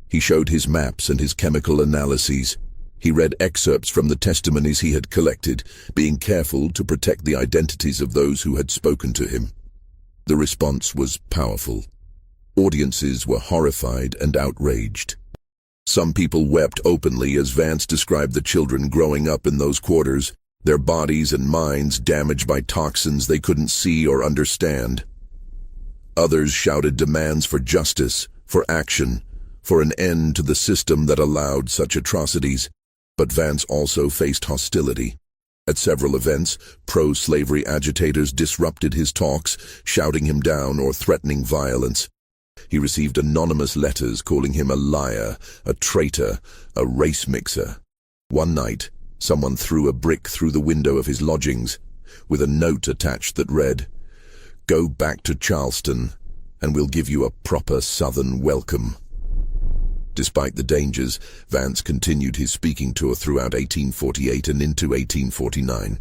He showed his maps and his chemical analyses. He read excerpts from the testimonies he had collected, being careful to protect the identities of those who had spoken to him. The response was powerful. Audiences were horrified and outraged. Some people wept openly as Vance described the children growing up in those quarters, their bodies and minds damaged by toxins they couldn't see or understand. Others shouted demands for justice, for action, for an end to the system that allowed such atrocities. But Vance also faced hostility. At several events, pro-slavery agitators disrupted his talks, shouting him down or threatening violence. He received anonymous letters calling him a liar, a traitor, a race mixer. One night, someone threw a brick through the window of his lodgings, with a note attached that read, "Go back to Charleston, and we'll give you a proper Southern welcome." Despite the dangers, Vance continued his speaking tour throughout 1848 and into 1849.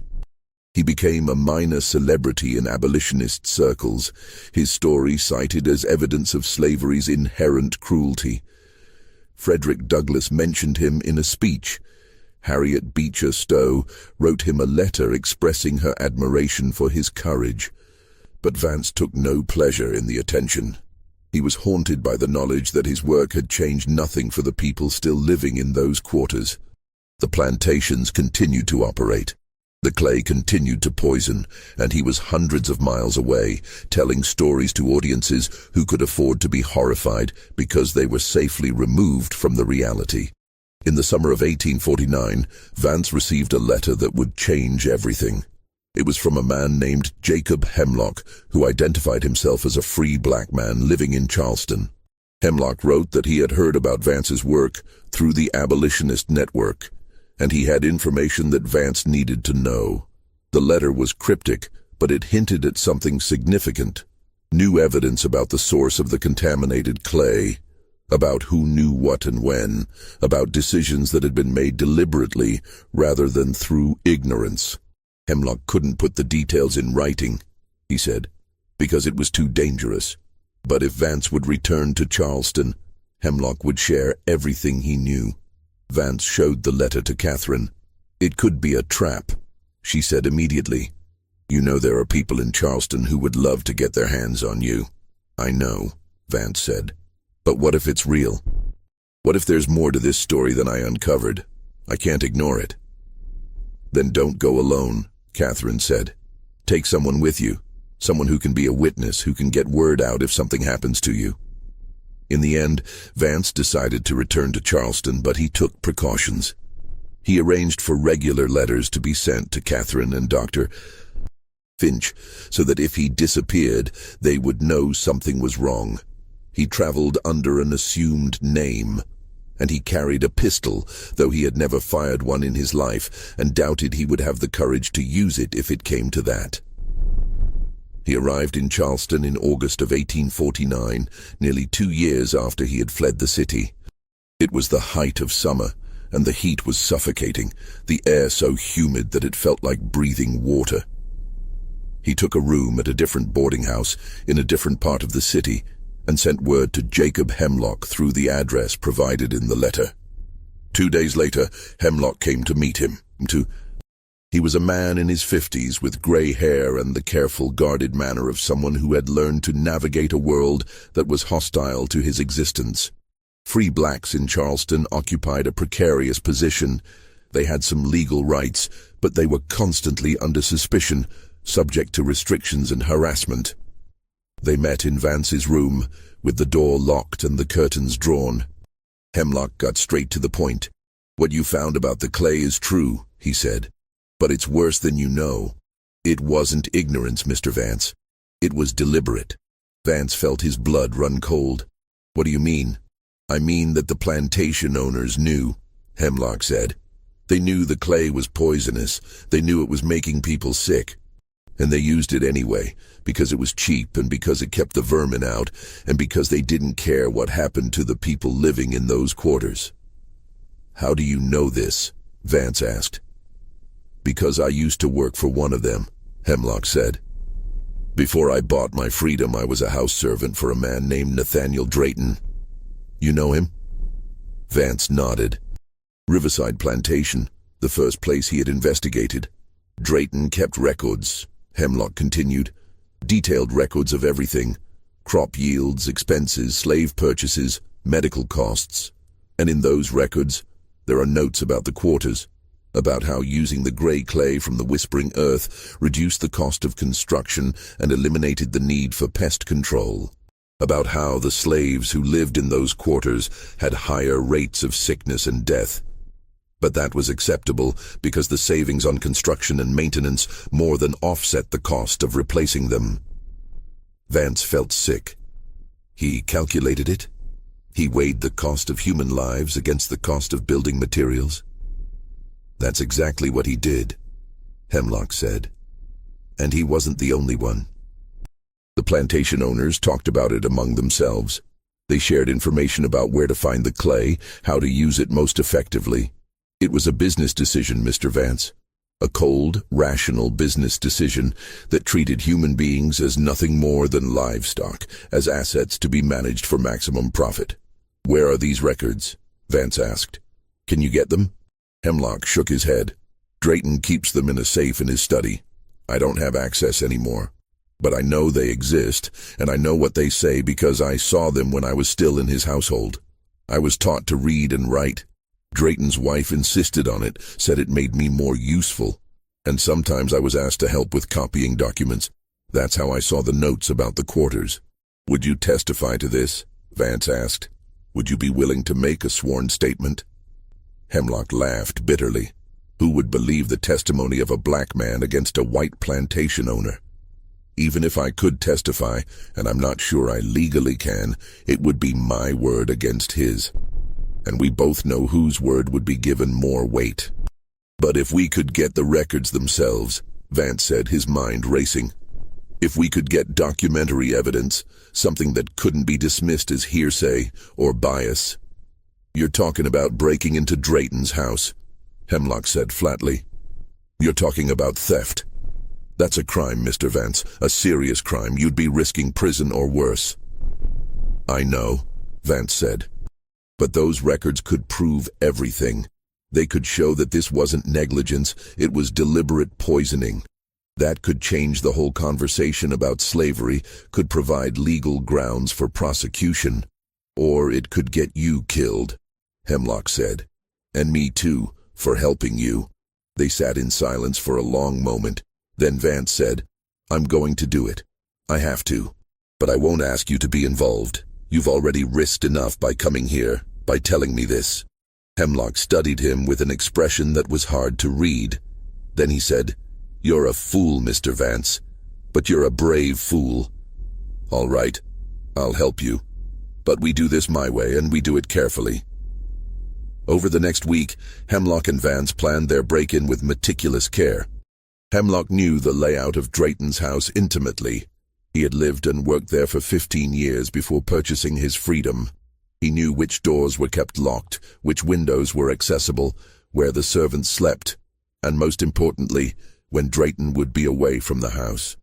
He became a minor celebrity in abolitionist circles, his story cited as evidence of slavery's inherent cruelty. Frederick Douglass mentioned him in a speech, Harriet Beecher Stowe, wrote him a letter expressing her admiration for his courage. But Vance took no pleasure in the attention. He was haunted by the knowledge that his work had changed nothing for the people still living in those quarters. The plantations continued to operate. The clay continued to poison, and he was hundreds of miles away, telling stories to audiences who could afford to be horrified because they were safely removed from the reality. In the summer of 1849, Vance received a letter that would change everything. It was from a man named Jacob Hemlock, who identified himself as a free black man living in Charleston. Hemlock wrote that he had heard about Vance's work through the abolitionist network, and he had information that Vance needed to know. The letter was cryptic, but it hinted at something significant. New evidence about the source of the contaminated clay, about who knew what and when, about decisions that had been made deliberately rather than through ignorance. Hemlock couldn't put the details in writing, he said, because it was too dangerous. But if Vance would return to Charleston, Hemlock would share everything he knew. Vance showed the letter to Catherine. "It could be a trap," she said immediately. "You know there are people in Charleston who would love to get their hands on you." "I know," Vance said. "But what if it's real? What if there's more to this story than I uncovered? I can't ignore it." "Then don't go alone," Catherine said. "Take someone with you, someone who can be a witness, who can get word out if something happens to you." In the end, Vance decided to return to Charleston, but he took precautions. He arranged for regular letters to be sent to Catherine and Dr. Finch, so that if he disappeared, they would know something was wrong. He traveled under an assumed name, and he carried a pistol, though he had never fired one in his life, and doubted he would have the courage to use it if it came to that. He arrived in Charleston in August of 1849, nearly 2 years after he had fled the city. It was the height of summer, and the heat was suffocating, the air so humid that it felt like breathing water. He took a room at a different boarding house in a different part of the city, and sent word to Jacob Hemlock through the address provided in the letter. 2 days later, Hemlock came to meet him. He was a man in his 50s with gray hair and the careful, guarded manner of someone who had learned to navigate a world that was hostile to his existence. Free blacks in Charleston occupied a precarious position. They had some legal rights, but they were constantly under suspicion, subject to restrictions and harassment. They met in Vance's room, with the door locked and the curtains drawn. Hemlock got straight to the point. "What you found about the clay is true," he said. "But it's worse than you know. It wasn't ignorance, Mr. Vance. It was deliberate." Vance felt his blood run cold. "What do you mean?" "I mean that the plantation owners knew," Hemlock said. "They knew the clay was poisonous. They knew it was making people sick. And they used it anyway, because it was cheap and because it kept the vermin out, and because they didn't care what happened to the people living in those quarters." "How do you know this?" Vance asked. "Because I used to work for one of them," Hemlock said. "Before I bought my freedom, I was a house servant for a man named Nathaniel Drayton. You know him?" Vance nodded. "Riverside Plantation, the first place he had investigated. Drayton kept records," Hemlock continued. "Detailed records of everything. Crop yields, expenses, slave purchases, medical costs. And in those records, there are notes about the quarters, about how using the gray clay from the Whispering Earth reduced the cost of construction and eliminated the need for pest control, about how the slaves who lived in those quarters had higher rates of sickness and death. But that was acceptable because the savings on construction and maintenance more than offset the cost of replacing them." Vance felt sick. He calculated it. He weighed the cost of human lives against the cost of building materials. "That's exactly what he did," Hemlock said. "And he wasn't the only one." The plantation owners talked about it among themselves. They shared information about where to find the clay, how to use it most effectively. It was a business decision, Mr. Vance. A cold, rational business decision that treated human beings as nothing more than livestock, as assets to be managed for maximum profit. "Where are these records?" Vance asked. "Can you get them?" Hemlock shook his head. Drayton keeps them in a safe in his study. I don't have access anymore. But I know they exist, and I know what they say because I saw them when I was still in his household. I was taught to read and write. Drayton's wife insisted on it, said it made me more useful. And sometimes I was asked to help with copying documents. That's how I saw the notes about the quarters. Would you testify to this? Vance asked. Would you be willing to make a sworn statement? Hemlock laughed bitterly. Who would believe the testimony of a black man against a white plantation owner? Even if I could testify, and I'm not sure I legally can, it would be my word against his. And we both know whose word would be given more weight. But if we could get the records themselves, Vance said, his mind racing. If we could get documentary evidence, something that couldn't be dismissed as hearsay or bias. You're talking about breaking into Drayton's house, Hemlock said flatly. You're talking about theft. That's a crime, Mr. Vance, a serious crime. You'd be risking prison or worse. I know, Vance said. But those records could prove everything. They could show that this wasn't negligence, it was deliberate poisoning. That could change the whole conversation about slavery, could provide legal grounds for prosecution. Or it could get you killed, Hemlock said. And me too, for helping you. They sat in silence for a long moment. Then Vance said, I'm going to do it. I have to. But I won't ask you to be involved. You've already risked enough by coming here, by telling me this. Hemlock studied him with an expression that was hard to read. Then he said, You're a fool, Mr. Vance. But you're a brave fool. All right, I'll help you. But we do this my way, and we do it carefully. Over the next week, Hemlock and Vance planned their break-in with meticulous care. Hemlock knew the layout of Drayton's house intimately. He had lived and worked there for 15 years before purchasing his freedom. He knew which doors were kept locked, which windows were accessible, where the servants slept, and most importantly, when Drayton would be away from the house.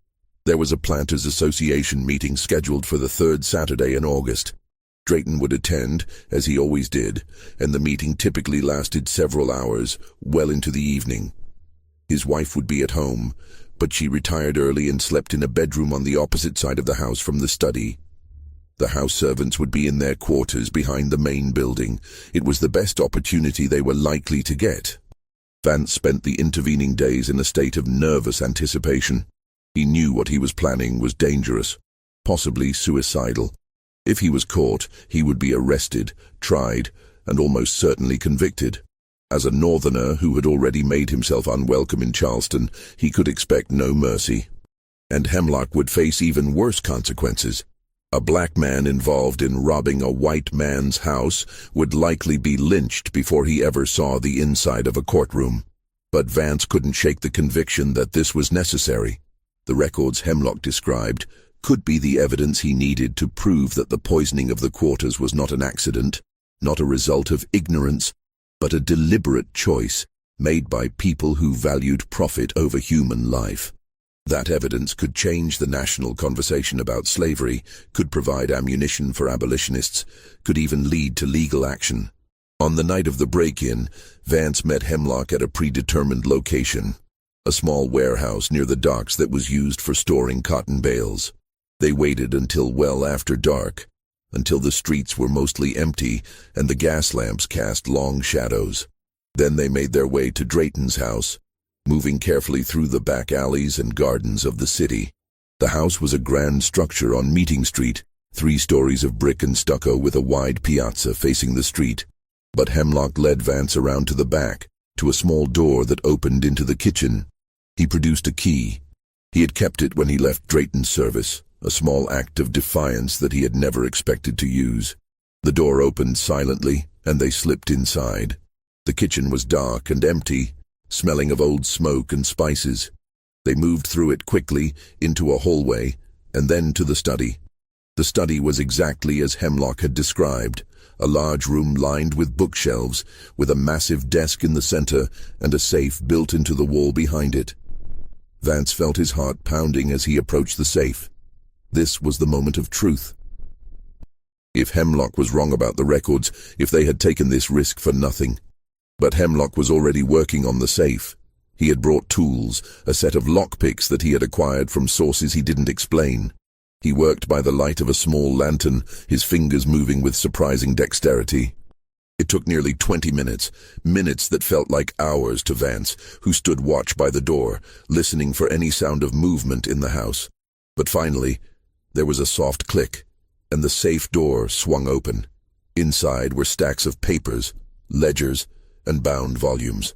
There was a Planters Association meeting scheduled for the third Saturday in August. Drayton would attend, as he always did, and the meeting typically lasted several hours, well into the evening. His wife would be at home, but she retired early and slept in a bedroom on the opposite side of the house from the study. The house servants would be in their quarters behind the main building. It was the best opportunity they were likely to get. Vance spent the intervening days in a state of nervous anticipation. He knew what he was planning was dangerous, possibly suicidal. If he was caught, he would be arrested, tried, and almost certainly convicted. As a northerner who had already made himself unwelcome in Charleston, he could expect no mercy. And Hemlock would face even worse consequences. A black man involved in robbing a white man's house would likely be lynched before he ever saw the inside of a courtroom. But Vance couldn't shake the conviction that this was necessary. The records Hemlock described could be the evidence he needed to prove that the poisoning of the quarters was not an accident, not a result of ignorance, but a deliberate choice made by people who valued profit over human life. That evidence could change the national conversation about slavery, could provide ammunition for abolitionists, could even lead to legal action. On the night of the break-in, Vance met Hemlock at a predetermined location, a small warehouse near the docks that was used for storing cotton bales. They waited until well after dark, until the streets were mostly empty and the gas lamps cast long shadows. Then they made their way to Drayton's house, moving carefully through the back alleys and gardens of the city. The house was a grand structure on Meeting Street, 3 stories of brick and stucco with a wide piazza facing the street. But Hemlock led Vance around to the back, to a small door that opened into the kitchen. He produced a key. He had kept it when he left Drayton's service, a small act of defiance that he had never expected to use. The door opened silently, and they slipped inside. The kitchen was dark and empty, smelling of old smoke and spices. They moved through it quickly, into a hallway, and then to the study. The study was exactly as Hemlock had described, a large room lined with bookshelves, with a massive desk in the center and a safe built into the wall behind it. Vance felt his heart pounding as he approached the safe. This was the moment of truth. If Hemlock was wrong about the records, if they had taken this risk for nothing, But Hemlock was already working on the safe. He had brought tools, a set of lockpicks that he had acquired from sources he didn't explain. He worked by the light of a small lantern, his fingers moving with surprising dexterity. It took nearly 20 minutes, minutes that felt like hours to Vance, who stood watch by the door, listening for any sound of movement in the house. But finally, there was a soft click, and the safe door swung open. Inside were stacks of papers, ledgers, and bound volumes.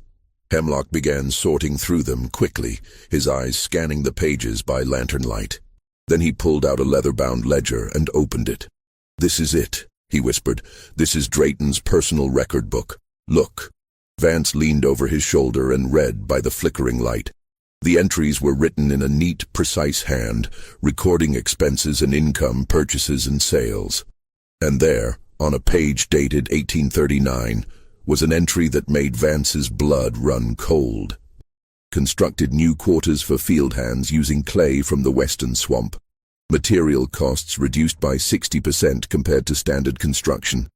Hemlock began sorting through them quickly, his eyes scanning the pages by lantern light. Then he pulled out a leather-bound ledger and opened it. "This is it," he whispered. "This is Drayton's personal record book. Look." Vance leaned over his shoulder and read by the flickering light. The entries were written in a neat, precise hand, recording expenses and income, purchases and sales. And there, on a page dated 1839, was an entry that made Vance's blood run cold. Constructed new quarters for field hands using clay from the western swamp. Material costs reduced by 60% compared to standard construction.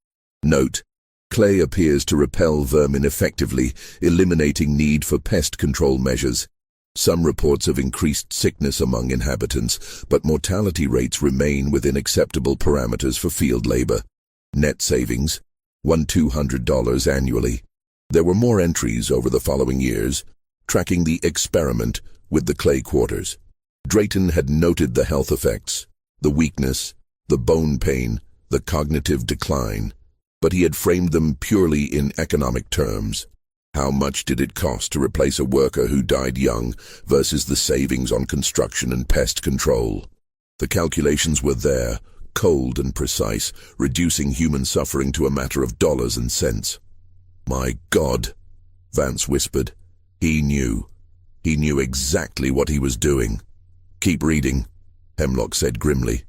Note: clay appears to repel vermin effectively, eliminating need for pest control measures. Some reports of increased sickness among inhabitants, but mortality rates remain within acceptable parameters for field labor. Net savings: $200 annually. There were more entries over the following years, tracking the experiment with the clay quarters. Drayton had noted the health effects, the weakness, the bone pain, the cognitive decline, but he had framed them purely in economic terms. How much did it cost to replace a worker who died young versus the savings on construction and pest control? The calculations were there, cold and precise, reducing human suffering to a matter of dollars and cents. "My God," Vance whispered. He knew. He knew exactly what he was doing. "Keep reading," Hemlock said grimly.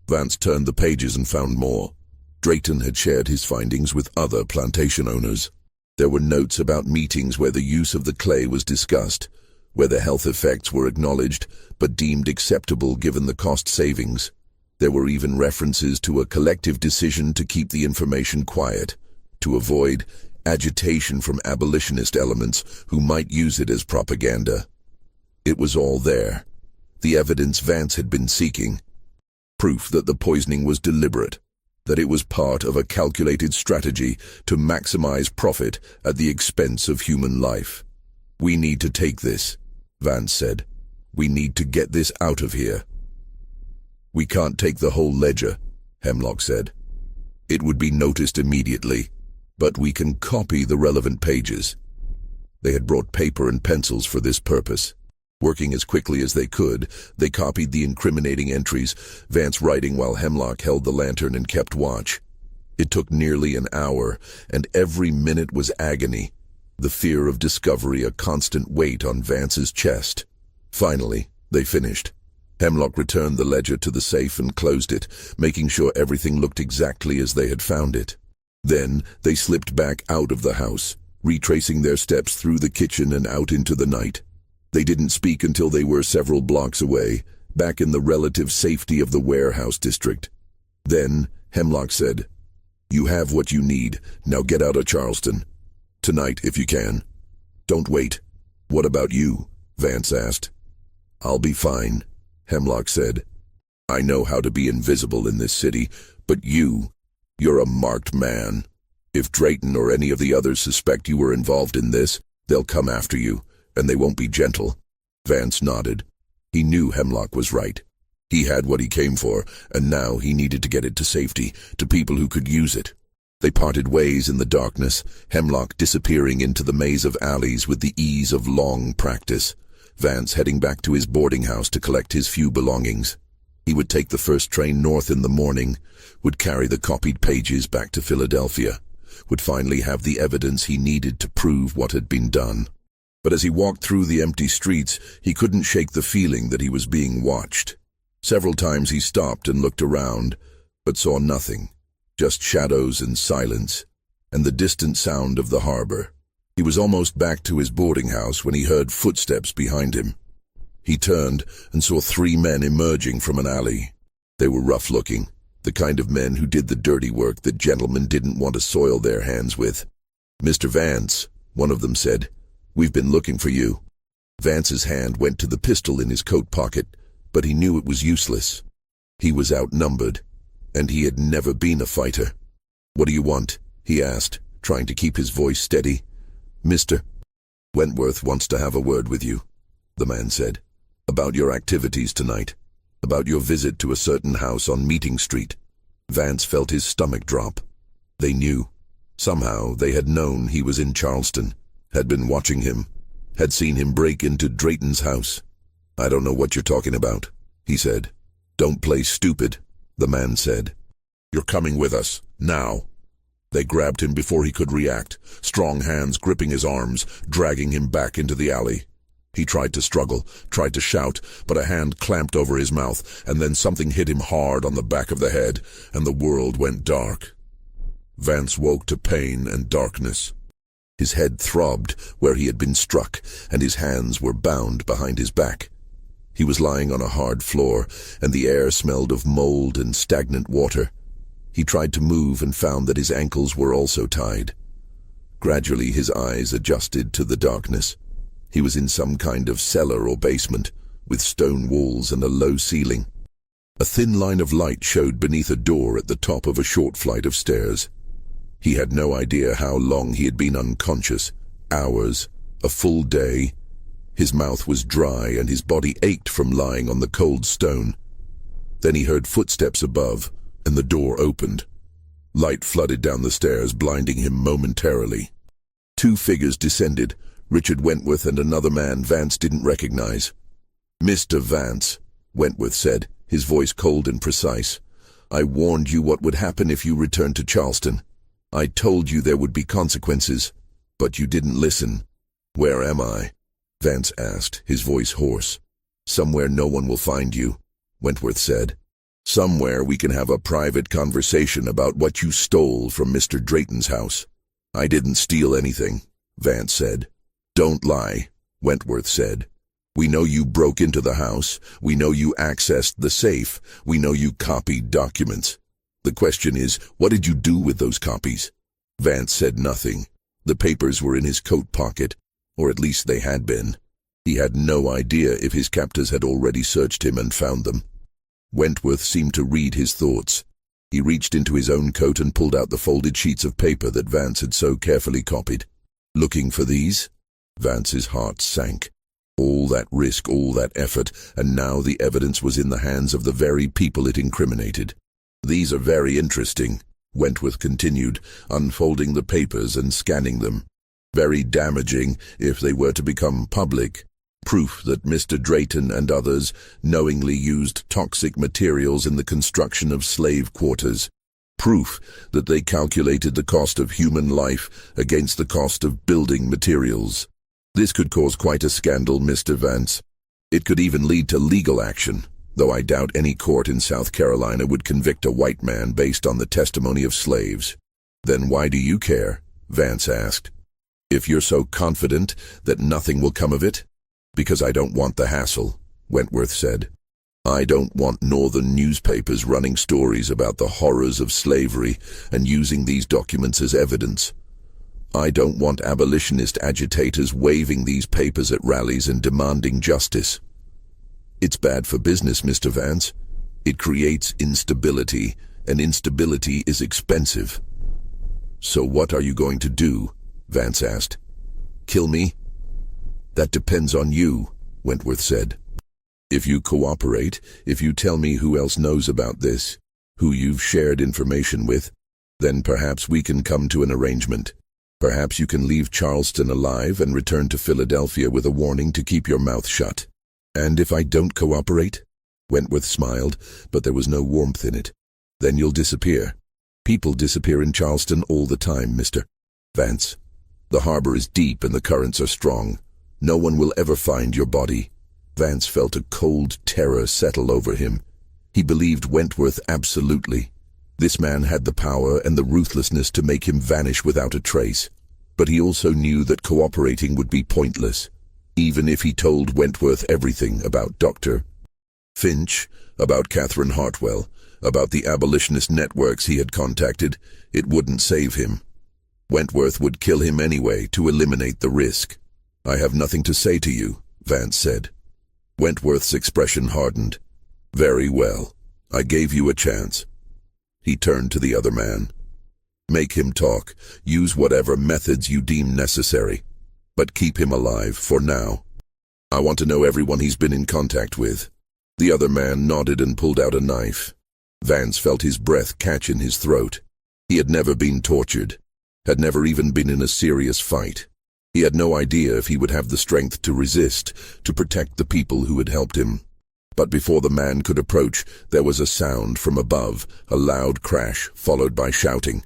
Vance turned the pages and found more. Drayton had shared his findings with other plantation owners. There were notes about meetings where the use of the clay was discussed, where the health effects were acknowledged but deemed acceptable given the cost savings. There were even references to a collective decision to keep the information quiet, to avoid agitation from abolitionist elements who might use it as propaganda. It was all there. The evidence Vance had been seeking. Proof that the poisoning was deliberate, that it was part of a calculated strategy to maximize profit at the expense of human life. "We need to take this," Vance said. "We need to get this out of here." "We can't take the whole ledger," Hemlock said. "It would be noticed immediately, but we can copy the relevant pages." They had brought paper and pencils for this purpose. Working as quickly as they could, they copied the incriminating entries, Vance writing while Hemlock held the lantern and kept watch. It took nearly an hour, and every minute was agony, the fear of discovery a constant weight on Vance's chest. Finally, they finished. Hemlock returned the ledger to the safe and closed it, making sure everything looked exactly as they had found it. Then they slipped back out of the house, retracing their steps through the kitchen and out into the night. They didn't speak until they were several blocks away, back in the relative safety of the warehouse district. Then Hemlock said, "You have what you need. Now get out of Charleston. Tonight, if you can. Don't wait." "What about you?" Vance asked. "I'll be fine," Hemlock said. "I know how to be invisible in this city, but you're a marked man. If Drayton or any of the others suspect you were involved in this, they'll come after you, and they won't be gentle." Vance nodded. He knew Hemlock was right. He had what he came for, and now he needed to get it to safety, to people who could use it. They parted ways in the darkness, Hemlock disappearing into the maze of alleys with the ease of long practice, Vance heading back to his boarding house to collect his few belongings. He would take the first train north in the morning, would carry the copied pages back to Philadelphia, would finally have the evidence he needed to prove what had been done. But as he walked through the empty streets, he couldn't shake the feeling that he was being watched. Several times he stopped and looked around, but saw nothing, just shadows and silence, and the distant sound of the harbor. He was almost back to his boarding house when he heard footsteps behind him. He turned and saw 3 men emerging from an alley. They were rough-looking, the kind of men who did the dirty work that gentlemen didn't want to soil their hands with. "Mr. Vance," One of them said, "We've been looking for you." Vance's hand went to the pistol in his coat pocket, but he knew it was useless. He was outnumbered, and he had never been a fighter. "What do you want?" he asked, trying to keep his voice steady. "Mr. Wentworth wants to have a word with you," the man said. "About your activities tonight. About your visit to a certain house on Meeting Street." Vance felt his stomach drop. They knew. Somehow they had known he was in Charleston, had been watching him, had seen him break into Drayton's house. "I don't know what you're talking about," he said. "Don't play stupid," the man said. "You're coming with us, now." They grabbed him before he could react, strong hands gripping his arms, dragging him back into the alley. He tried to struggle, tried to shout, but a hand clamped over his mouth, and then something hit him hard on the back of the head, and the world went dark. Vance woke to pain and darkness. His head throbbed where he had been struck, and his hands were bound behind his back. He was lying on a hard floor, and the air smelled of mold and stagnant water. He tried to move and found that his ankles were also tied. Gradually his eyes adjusted to the darkness. He was in some kind of cellar or basement, with stone walls and a low ceiling. A thin line of light showed beneath a door at the top of a short flight of stairs. He had no idea how long he had been unconscious. Hours, a full day. His mouth was dry and his body ached from lying on the cold stone. Then he heard footsteps above, and the door opened. Light flooded down the stairs, blinding him momentarily. Two figures descended, Richard Wentworth and another man Vance didn't recognize. "Mr. Vance," Wentworth said, his voice cold and precise, "I warned you what would happen if you returned to Charleston. I told you there would be consequences, but you didn't listen." "Where am I?" Vance asked, his voice hoarse. "Somewhere no one will find you," Wentworth said. "Somewhere we can have a private conversation about what you stole from Mr. Drayton's house." "I didn't steal anything," Vance said. "Don't lie," Wentworth said. "We know you broke into the house. We know you accessed the safe. We know you copied documents. The question is, what did you do with those copies?" Vance said nothing. The papers were in his coat pocket, or at least they had been. He had no idea if his captors had already searched him and found them. Wentworth seemed to read his thoughts. He reached into his own coat and pulled out the folded sheets of paper that Vance had so carefully copied. "Looking for these?" Vance's heart sank. All that risk, all that effort, and now the evidence was in the hands of the very people it incriminated. "These are very interesting," Wentworth continued, unfolding the papers and scanning them. "Very damaging if they were to become public. Proof that Mr. Drayton and others knowingly used toxic materials in the construction of slave quarters. Proof that they calculated the cost of human life against the cost of building materials. This could cause quite a scandal, Mr. Vance. It could even lead to legal action, though I doubt any court in South Carolina would convict a white man based on the testimony of slaves." "Then why do you care?" Vance asked. "If you're so confident that nothing will come of it?" "Because I don't want the hassle," Wentworth said. "I don't want northern newspapers running stories about the horrors of slavery and using these documents as evidence. I don't want abolitionist agitators waving these papers at rallies and demanding justice. It's bad for business, Mr. Vance. It creates instability, and instability is expensive." "So what are you going to do?" Vance asked. "Kill me?" "That depends on you," Wentworth said. "If you cooperate, if you tell me who else knows about this, who you've shared information with, then perhaps we can come to an arrangement. Perhaps you can leave Charleston alive and return to Philadelphia with a warning to keep your mouth shut." "And if I don't cooperate?" Wentworth smiled, but there was no warmth in it. "Then you'll disappear. People disappear in Charleston all the time, Mr. Vance. The harbor is deep and the currents are strong. No one will ever find your body." Vance felt a cold terror settle over him. He believed Wentworth absolutely. This man had the power and the ruthlessness to make him vanish without a trace. But he also knew that cooperating would be pointless. Even if he told Wentworth everything about Dr. Finch, about Catherine Hartwell, about the abolitionist networks he had contacted, it wouldn't save him. Wentworth would kill him anyway to eliminate the risk. "I have nothing to say to you," Vance said. Wentworth's expression hardened. "Very well. I gave you a chance." He turned to the other man. "Make him talk. Use whatever methods you deem necessary. But keep him alive, for now. I want to know everyone he's been in contact with." The other man nodded and pulled out a knife. Vance felt his breath catch in his throat. He had never been tortured, had never even been in a serious fight. He had no idea if he would have the strength to resist, to protect the people who had helped him. But before the man could approach, there was a sound from above, a loud crash, followed by shouting.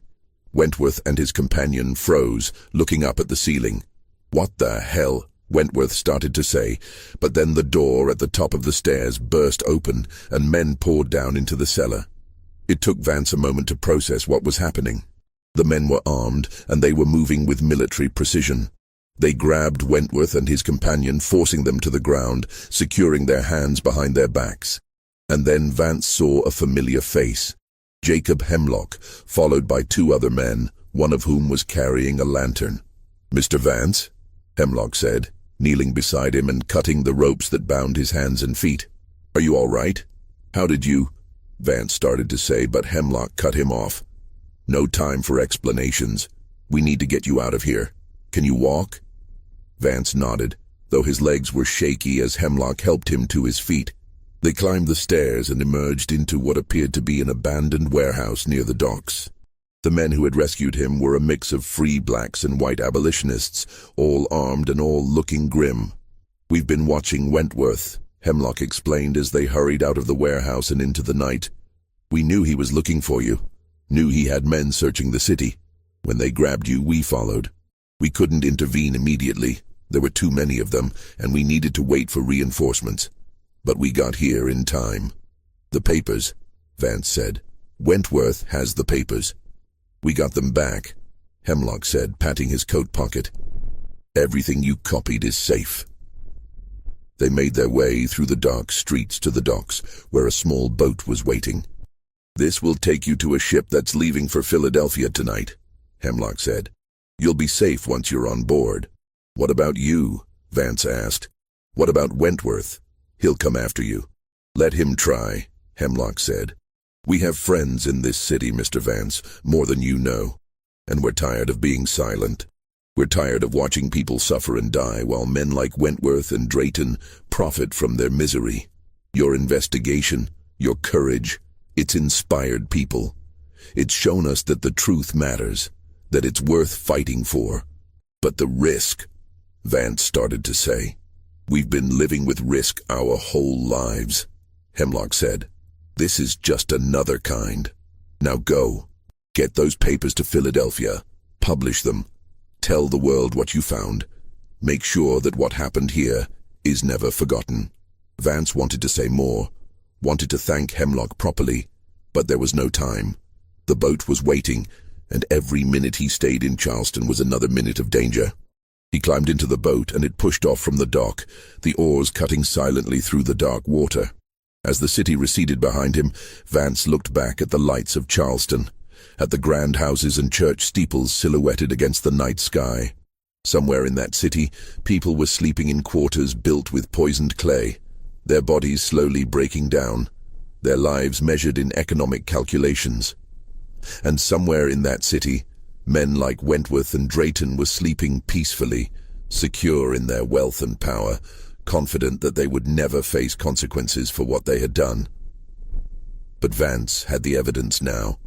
Wentworth and his companion froze, looking up at the ceiling. "What the hell?" Wentworth started to say, but then the door at the top of the stairs burst open and men poured down into the cellar. It took Vance a moment to process what was happening. The men were armed, and they were moving with military precision. They grabbed Wentworth and his companion, forcing them to the ground, securing their hands behind their backs. And then Vance saw a familiar face. Jacob Hemlock, followed by two other men, one of whom was carrying a lantern. "Mr. Vance," Hemlock said, kneeling beside him and cutting the ropes that bound his hands and feet. "Are you all right? How did you—" Vance started to say, but Hemlock cut him off. "No time for explanations. We need to get you out of here. Can you walk?" Vance nodded, though his legs were shaky as Hemlock helped him to his feet. They climbed the stairs and emerged into what appeared to be an abandoned warehouse near the docks. The men who had rescued him were a mix of free blacks and white abolitionists, all armed and all looking grim. "We've been watching Wentworth," Hemlock explained as they hurried out of the warehouse and into the night. "We knew he was looking for you, knew he had men searching the city. When they grabbed you, we followed. We couldn't intervene immediately. There were too many of them, and we needed to wait for reinforcements. But we got here in time." "The papers," Vance said. "Wentworth has the papers." "We got them back," Hemlock said, patting his coat pocket. "Everything you copied is safe." They made their way through the dark streets to the docks, where a small boat was waiting. "This will take you to a ship that's leaving for Philadelphia tonight," Hemlock said. "You'll be safe once you're on board." "What about you?" Vance asked. "What about Wentworth? He'll come after you." "Let him try," Hemlock said. "We have friends in this city, Mr. Vance, more than you know. And we're tired of being silent. We're tired of watching people suffer and die while men like Wentworth and Drayton profit from their misery. Your investigation, your courage, it's inspired people. It's shown us that the truth matters, that it's worth fighting for. But the risk," Vance started to say. "We've been living with risk our whole lives," Hemlock said. "This is just another kind. Now go. Get those papers to Philadelphia. Publish them. Tell the world what you found. Make sure that what happened here is never forgotten." Vance wanted to say more, wanted to thank Hemlock properly, but there was no time. The boat was waiting, and every minute he stayed in Charleston was another minute of danger. He climbed into the boat, and it pushed off from the dock, the oars cutting silently through the dark water. As the city receded behind him, Vance looked back at the lights of Charleston, at the grand houses and church steeples silhouetted against the night sky. Somewhere in that city, people were sleeping in quarters built with poisoned clay, their bodies slowly breaking down, their lives measured in economic calculations. And somewhere in that city, men like Wentworth and Drayton were sleeping peacefully, secure in their wealth and power, confident that they would never face consequences for what they had done. But Vance had the evidence now.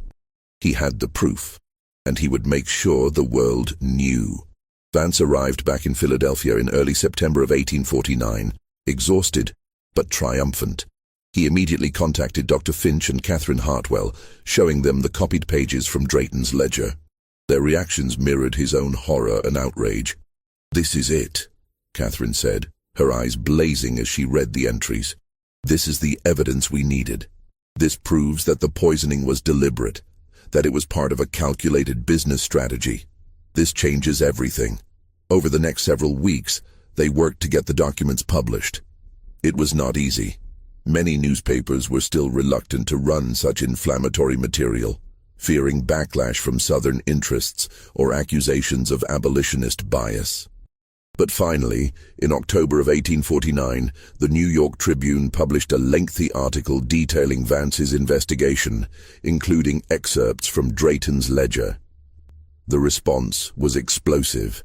He had the proof, and he would make sure the world knew. Vance arrived back in Philadelphia in early September of 1849, exhausted but triumphant. He immediately contacted Dr. Finch and Catherine Hartwell, showing them the copied pages from Drayton's ledger. Their reactions mirrored his own horror and outrage. "This is it," Catherine said, her eyes blazing as she read the entries. "This is the evidence we needed. This proves that the poisoning was deliberate, that it was part of a calculated business strategy. This changes everything." Over the next several weeks, they worked to get the documents published. It was not easy. Many newspapers were still reluctant to run such inflammatory material, fearing backlash from Southern interests or accusations of abolitionist bias. But finally, in October of 1849, the New York Tribune published a lengthy article detailing Vance's investigation, including excerpts from Drayton's ledger. The response was explosive.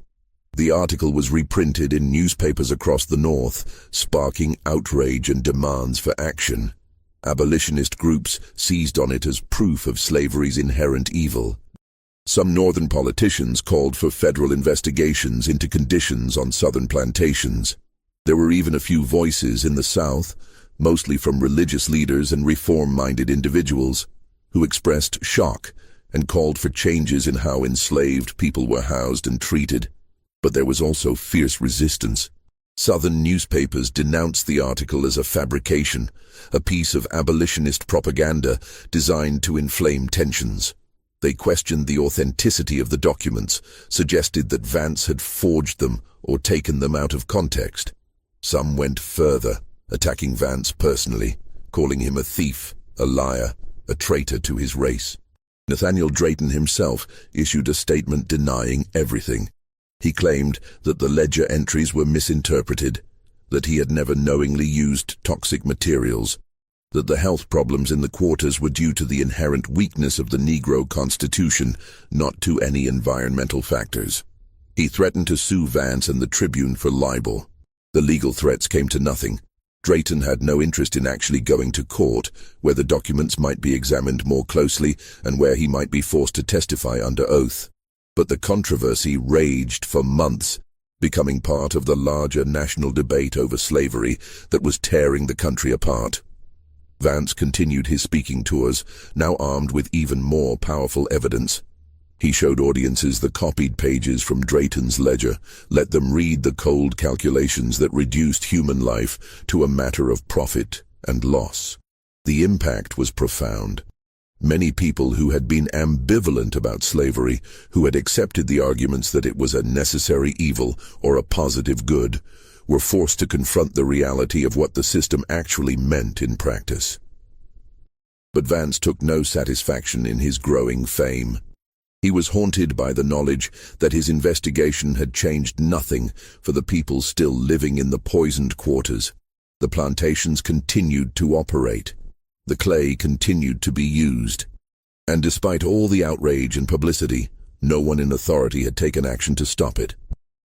The article was reprinted in newspapers across the North, sparking outrage and demands for action. Abolitionist groups seized on it as proof of slavery's inherent evil. Some Northern politicians called for federal investigations into conditions on Southern plantations. There were even a few voices in the South, mostly from religious leaders and reform-minded individuals, who expressed shock and called for changes in how enslaved people were housed and treated. But there was also fierce resistance. Southern newspapers denounced the article as a fabrication, a piece of abolitionist propaganda designed to inflame tensions. They questioned the authenticity of the documents, suggested that Vance had forged them or taken them out of context. Some went further, attacking Vance personally, calling him a thief, a liar, a traitor to his race. Nathaniel Drayton himself issued a statement denying everything. He claimed that the ledger entries were misinterpreted, that he had never knowingly used toxic materials, that the health problems in the quarters were due to the inherent weakness of the Negro Constitution, not to any environmental factors. He threatened to sue Vance and the Tribune for libel. The legal threats came to nothing. Drayton had no interest in actually going to court, where the documents might be examined more closely and where he might be forced to testify under oath. But the controversy raged for months, becoming part of the larger national debate over slavery that was tearing the country apart. Vance continued his speaking tours, now armed with even more powerful evidence. He showed audiences the copied pages from Drayton's ledger, let them read the cold calculations that reduced human life to a matter of profit and loss. The impact was profound. Many people who had been ambivalent about slavery, who had accepted the arguments that it was a necessary evil or a positive good, were forced to confront the reality of what the system actually meant in practice. But Vance took no satisfaction in his growing fame. He was haunted by the knowledge that his investigation had changed nothing for the people still living in the poisoned quarters. The plantations continued to operate. The clay continued to be used. And despite all the outrage and publicity, no one in authority had taken action to stop it.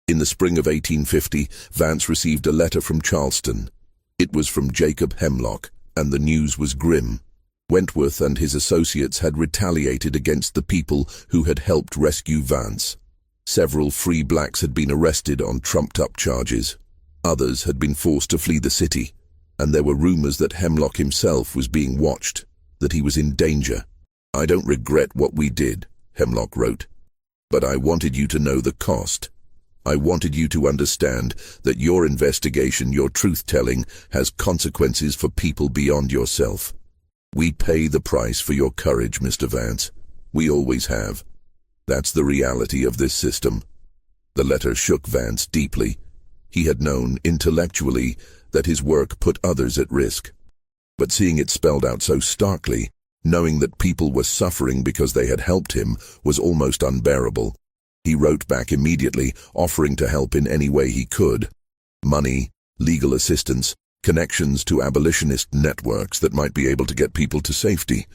In the spring of 1850, Vance received a letter from Charleston. It was from Jacob Hemlock, and the news was grim. Wentworth and his associates had retaliated against the people who had helped rescue Vance. Several free blacks had been arrested on trumped-up charges. Others had been forced to flee the city, and there were rumors that Hemlock himself was being watched, that he was in danger. "I don't regret what we did," Hemlock wrote, "but I wanted you to know the cost. I wanted you to understand that your investigation, your truth-telling, has consequences for people beyond yourself. We pay the price for your courage, Mr. Vance. We always have. That's the reality of this system." The letter shook Vance deeply. He had known, intellectually, that his work put others at risk. But seeing it spelled out so starkly, knowing that people were suffering because they had helped him, was almost unbearable. He wrote back immediately, offering to help in any way he could. Money, legal assistance, connections to abolitionist networks that might be able to get people to safety.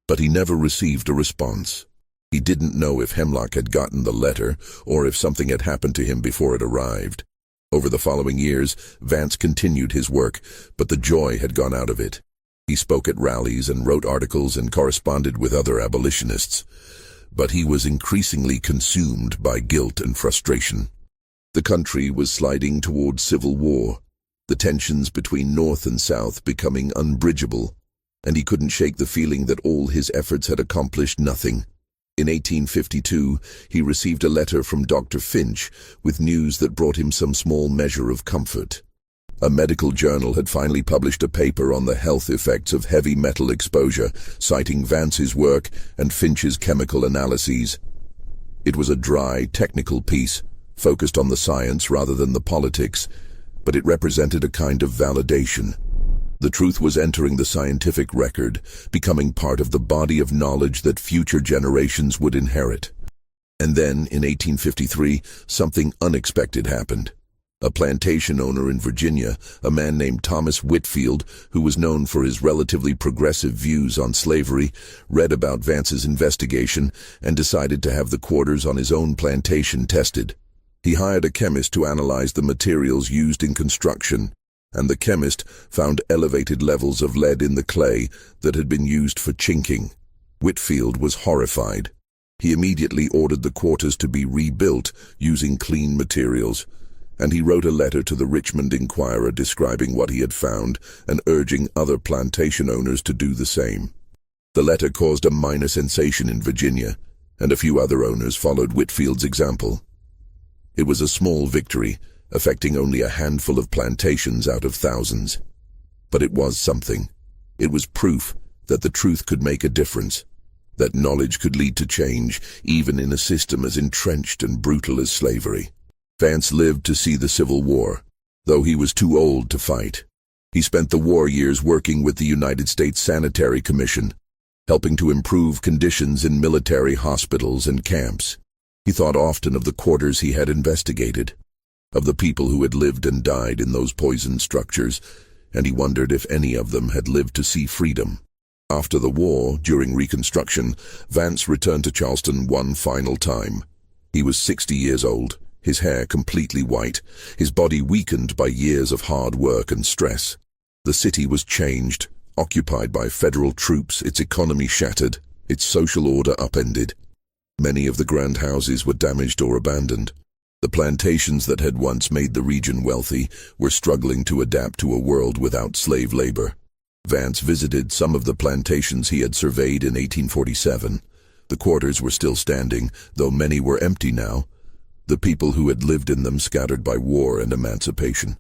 But he never received a response. He didn't know if Hemlock had gotten the letter or if something had happened to him before it arrived. Over the following years, Vance continued his work, but the joy had gone out of it. He spoke at rallies and wrote articles and corresponded with other abolitionists. But he was increasingly consumed by guilt and frustration. The country was sliding toward civil war, the tensions between North and South becoming unbridgeable, and he couldn't shake the feeling that all his efforts had accomplished nothing. In 1852, he received a letter from Dr. Finch with news that brought him some small measure of comfort. A medical journal had finally published a paper on the health effects of heavy metal exposure, citing Vance's work and Finch's chemical analyses. It was a dry, technical piece, focused on the science rather than the politics, but it represented a kind of validation. The truth was entering the scientific record, becoming part of the body of knowledge that future generations would inherit. And then, in 1853, something unexpected happened. A plantation owner in Virginia, a man named Thomas Whitfield, who was known for his relatively progressive views on slavery, read about Vance's investigation and decided to have the quarters on his own plantation tested. He hired a chemist to analyze the materials used in construction, and the chemist found elevated levels of lead in the clay that had been used for chinking. Whitfield was horrified. He immediately ordered the quarters to be rebuilt using clean materials, and he wrote a letter to the Richmond Inquirer describing what he had found and urging other plantation owners to do the same. The letter caused a minor sensation in Virginia, and a few other owners followed Whitfield's example. It was a small victory, affecting only a handful of plantations out of thousands. But it was something. It was proof that the truth could make a difference, that knowledge could lead to change, even in a system as entrenched and brutal as slavery. Vance lived to see the Civil War, though he was too old to fight. He spent the war years working with the United States Sanitary Commission, helping to improve conditions in military hospitals and camps. He thought often of the quarters he had investigated, of the people who had lived and died in those poisoned structures, and he wondered if any of them had lived to see freedom. After the war, during Reconstruction, Vance returned to Charleston one final time. He was 60 years old, his hair completely white, his body weakened by years of hard work and stress. The city was changed, occupied by federal troops, its economy shattered, its social order upended. Many of the grand houses were damaged or abandoned. The plantations that had once made the region wealthy were struggling to adapt to a world without slave labor. Vance visited some of the plantations he had surveyed in 1847. The quarters were still standing, though many were empty now, the people who had lived in them scattered by war and emancipation.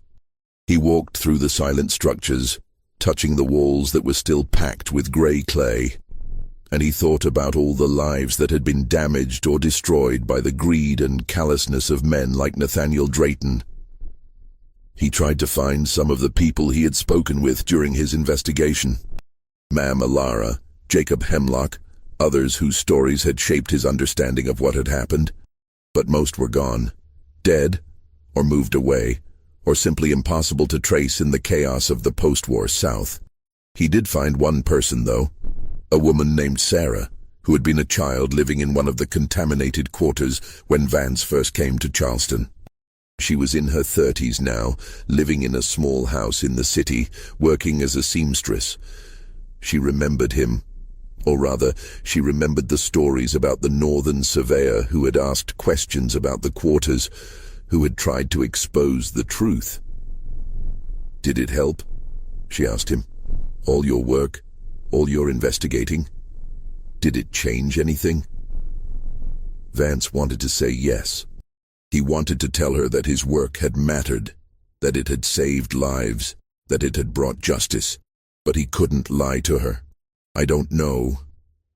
He walked through the silent structures, touching the walls that were still packed with gray clay, and he thought about all the lives that had been damaged or destroyed by the greed and callousness of men like Nathaniel Drayton. He tried to find some of the people he had spoken with during his investigation. Mam Alara, Jacob Hemlock, others whose stories had shaped his understanding of what had happened. But most were gone, dead, or moved away, or simply impossible to trace in the chaos of the post-war South. He did find one person, though, a woman named Sarah, who had been a child living in one of the contaminated quarters when Vance first came to Charleston. She was in her 30s now, living in a small house in the city, working as a seamstress. She remembered him. Or rather, she remembered the stories about the northern surveyor who had asked questions about the quarters, who had tried to expose the truth. "Did it help?" she asked him. "All your work, all your investigating? Did it change anything?" Vance wanted to say yes. He wanted to tell her that his work had mattered, that it had saved lives, that it had brought justice, but he couldn't lie to her. "I don't know,"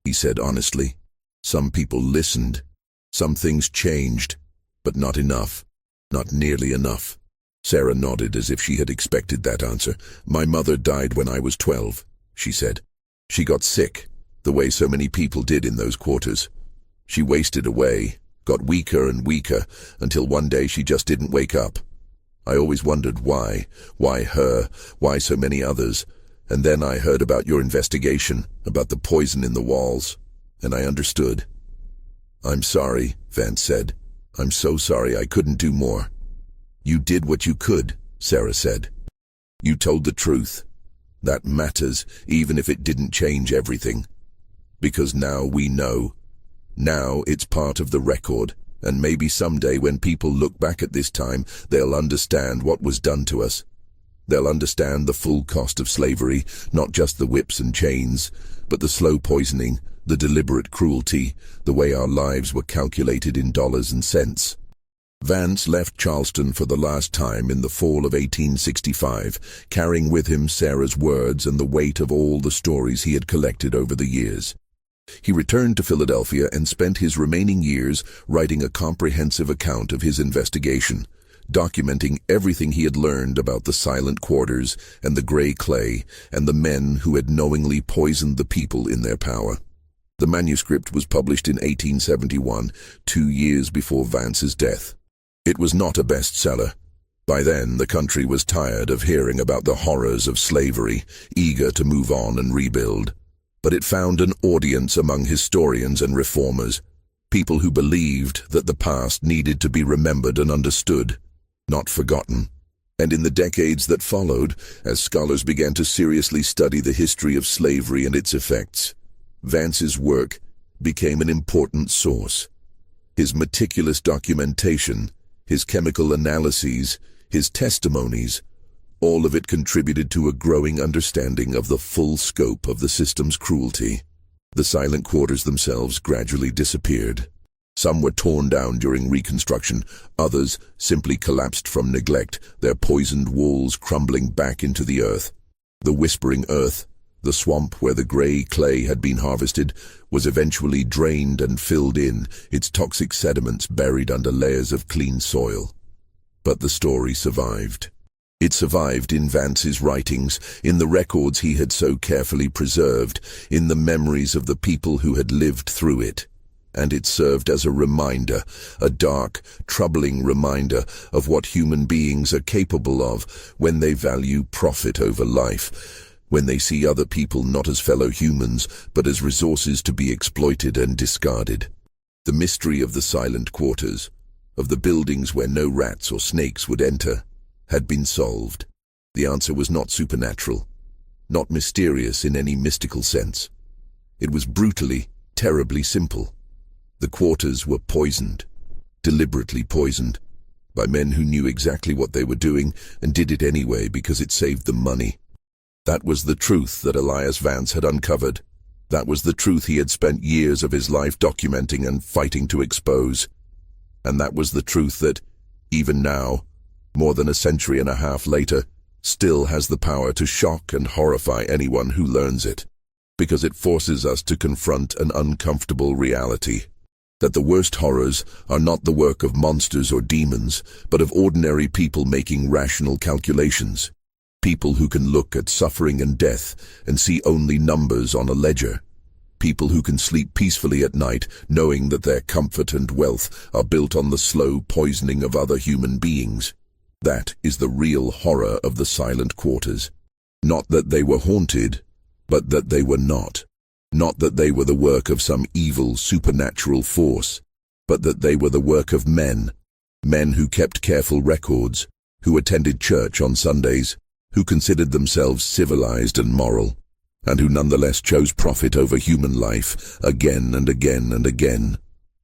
he said honestly. "Some people listened. Some things changed, but not enough. Not nearly enough." Sarah nodded as if she had expected that answer. "My mother died when I was 12, she said. She got sick, the way so many people did in those quarters. She wasted away, got weaker and weaker, until one day she just didn't wake up. I always wondered why her, why so many others. And then I heard about your investigation, about the poison in the walls, and I understood." "I'm sorry," Vance said. "I'm so sorry I couldn't do more." "You did what you could," Sarah said. "You told the truth. That matters, even if it didn't change everything. Because now we know. Now it's part of the record, and maybe someday when people look back at this time, they'll understand what was done to us. They'll understand the full cost of slavery, not just the whips and chains, but the slow poisoning, the deliberate cruelty, the way our lives were calculated in dollars and cents." Vance left Charleston for the last time in the fall of 1865, carrying with him Sarah's words and the weight of all the stories he had collected over the years. He returned to Philadelphia and spent his remaining years writing a comprehensive account of his investigation, documenting everything he had learned about the silent quarters and the gray clay and the men who had knowingly poisoned the people in their power. The manuscript was published in 1871, 2 years before Vance's death. It was not a bestseller. By then, the country was tired of hearing about the horrors of slavery, eager to move on and rebuild. But it found an audience among historians and reformers, people who believed that the past needed to be remembered and understood, not forgotten. And in the decades that followed, as scholars began to seriously study the history of slavery and its effects, Vance's work became an important source. His meticulous documentation, his chemical analyses, his testimonies, all of it contributed to a growing understanding of the full scope of the system's cruelty. The silent quarters themselves gradually disappeared. Some were torn down during Reconstruction, others simply collapsed from neglect, their poisoned walls crumbling back into the earth. The Whispering Earth, the swamp where the gray clay had been harvested, was eventually drained and filled in, its toxic sediments buried under layers of clean soil. But the story survived. It survived in Vance's writings, in the records he had so carefully preserved, in the memories of the people who had lived through it. And it served as a reminder, a dark, troubling reminder of what human beings are capable of when they value profit over life, when they see other people not as fellow humans, but as resources to be exploited and discarded. The mystery of the silent quarters, of the buildings where no rats or snakes would enter, had been solved. The answer was not supernatural, not mysterious in any mystical sense. It was brutally, terribly simple. The quarters were poisoned, deliberately poisoned, by men who knew exactly what they were doing and did it anyway because it saved them money. That was the truth that Elias Vance had uncovered. That was the truth he had spent years of his life documenting and fighting to expose. And that was the truth that, even now, more than a century and a half later, still has the power to shock and horrify anyone who learns it, because it forces us to confront an uncomfortable reality, that the worst horrors are not the work of monsters or demons, but of ordinary people making rational calculations, people who can look at suffering and death and see only numbers on a ledger, people who can sleep peacefully at night knowing that their comfort and wealth are built on the slow poisoning of other human beings. That is the real horror of the silent quarters. Not that they were haunted, but that they were not. Not that they were the work of some evil supernatural force, but that they were the work of men. Men who kept careful records, who attended church on Sundays, who considered themselves civilized and moral, and who nonetheless chose profit over human life again and again and again.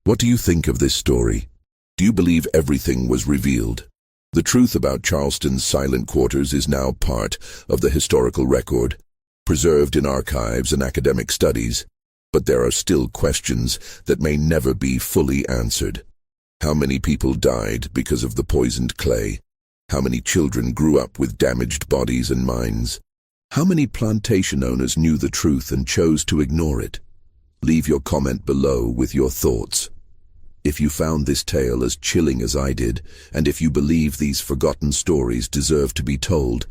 What do you think of this story? Do you believe everything was revealed? The truth about Charleston's silent quarters is now part of the historical record, preserved in archives and academic studies, but there are still questions that may never be fully answered. How many people died because of the poisoned clay? How many children grew up with damaged bodies and minds? How many plantation owners knew the truth and chose to ignore it? Leave your comment below with your thoughts. If you found this tale as chilling as I did, and if you believe these forgotten stories deserve to be told,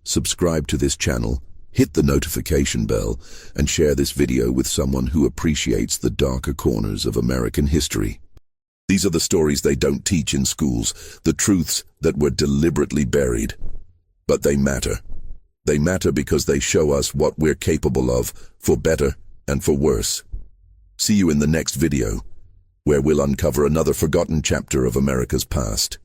subscribe to this channel, hit the notification bell, and share this video with someone who appreciates the darker corners of American history. These are the stories they don't teach in schools, the truths that were deliberately buried. But they matter. They matter because they show us what we're capable of, for better and for worse. See you in the next video, where we'll uncover another forgotten chapter of America's past.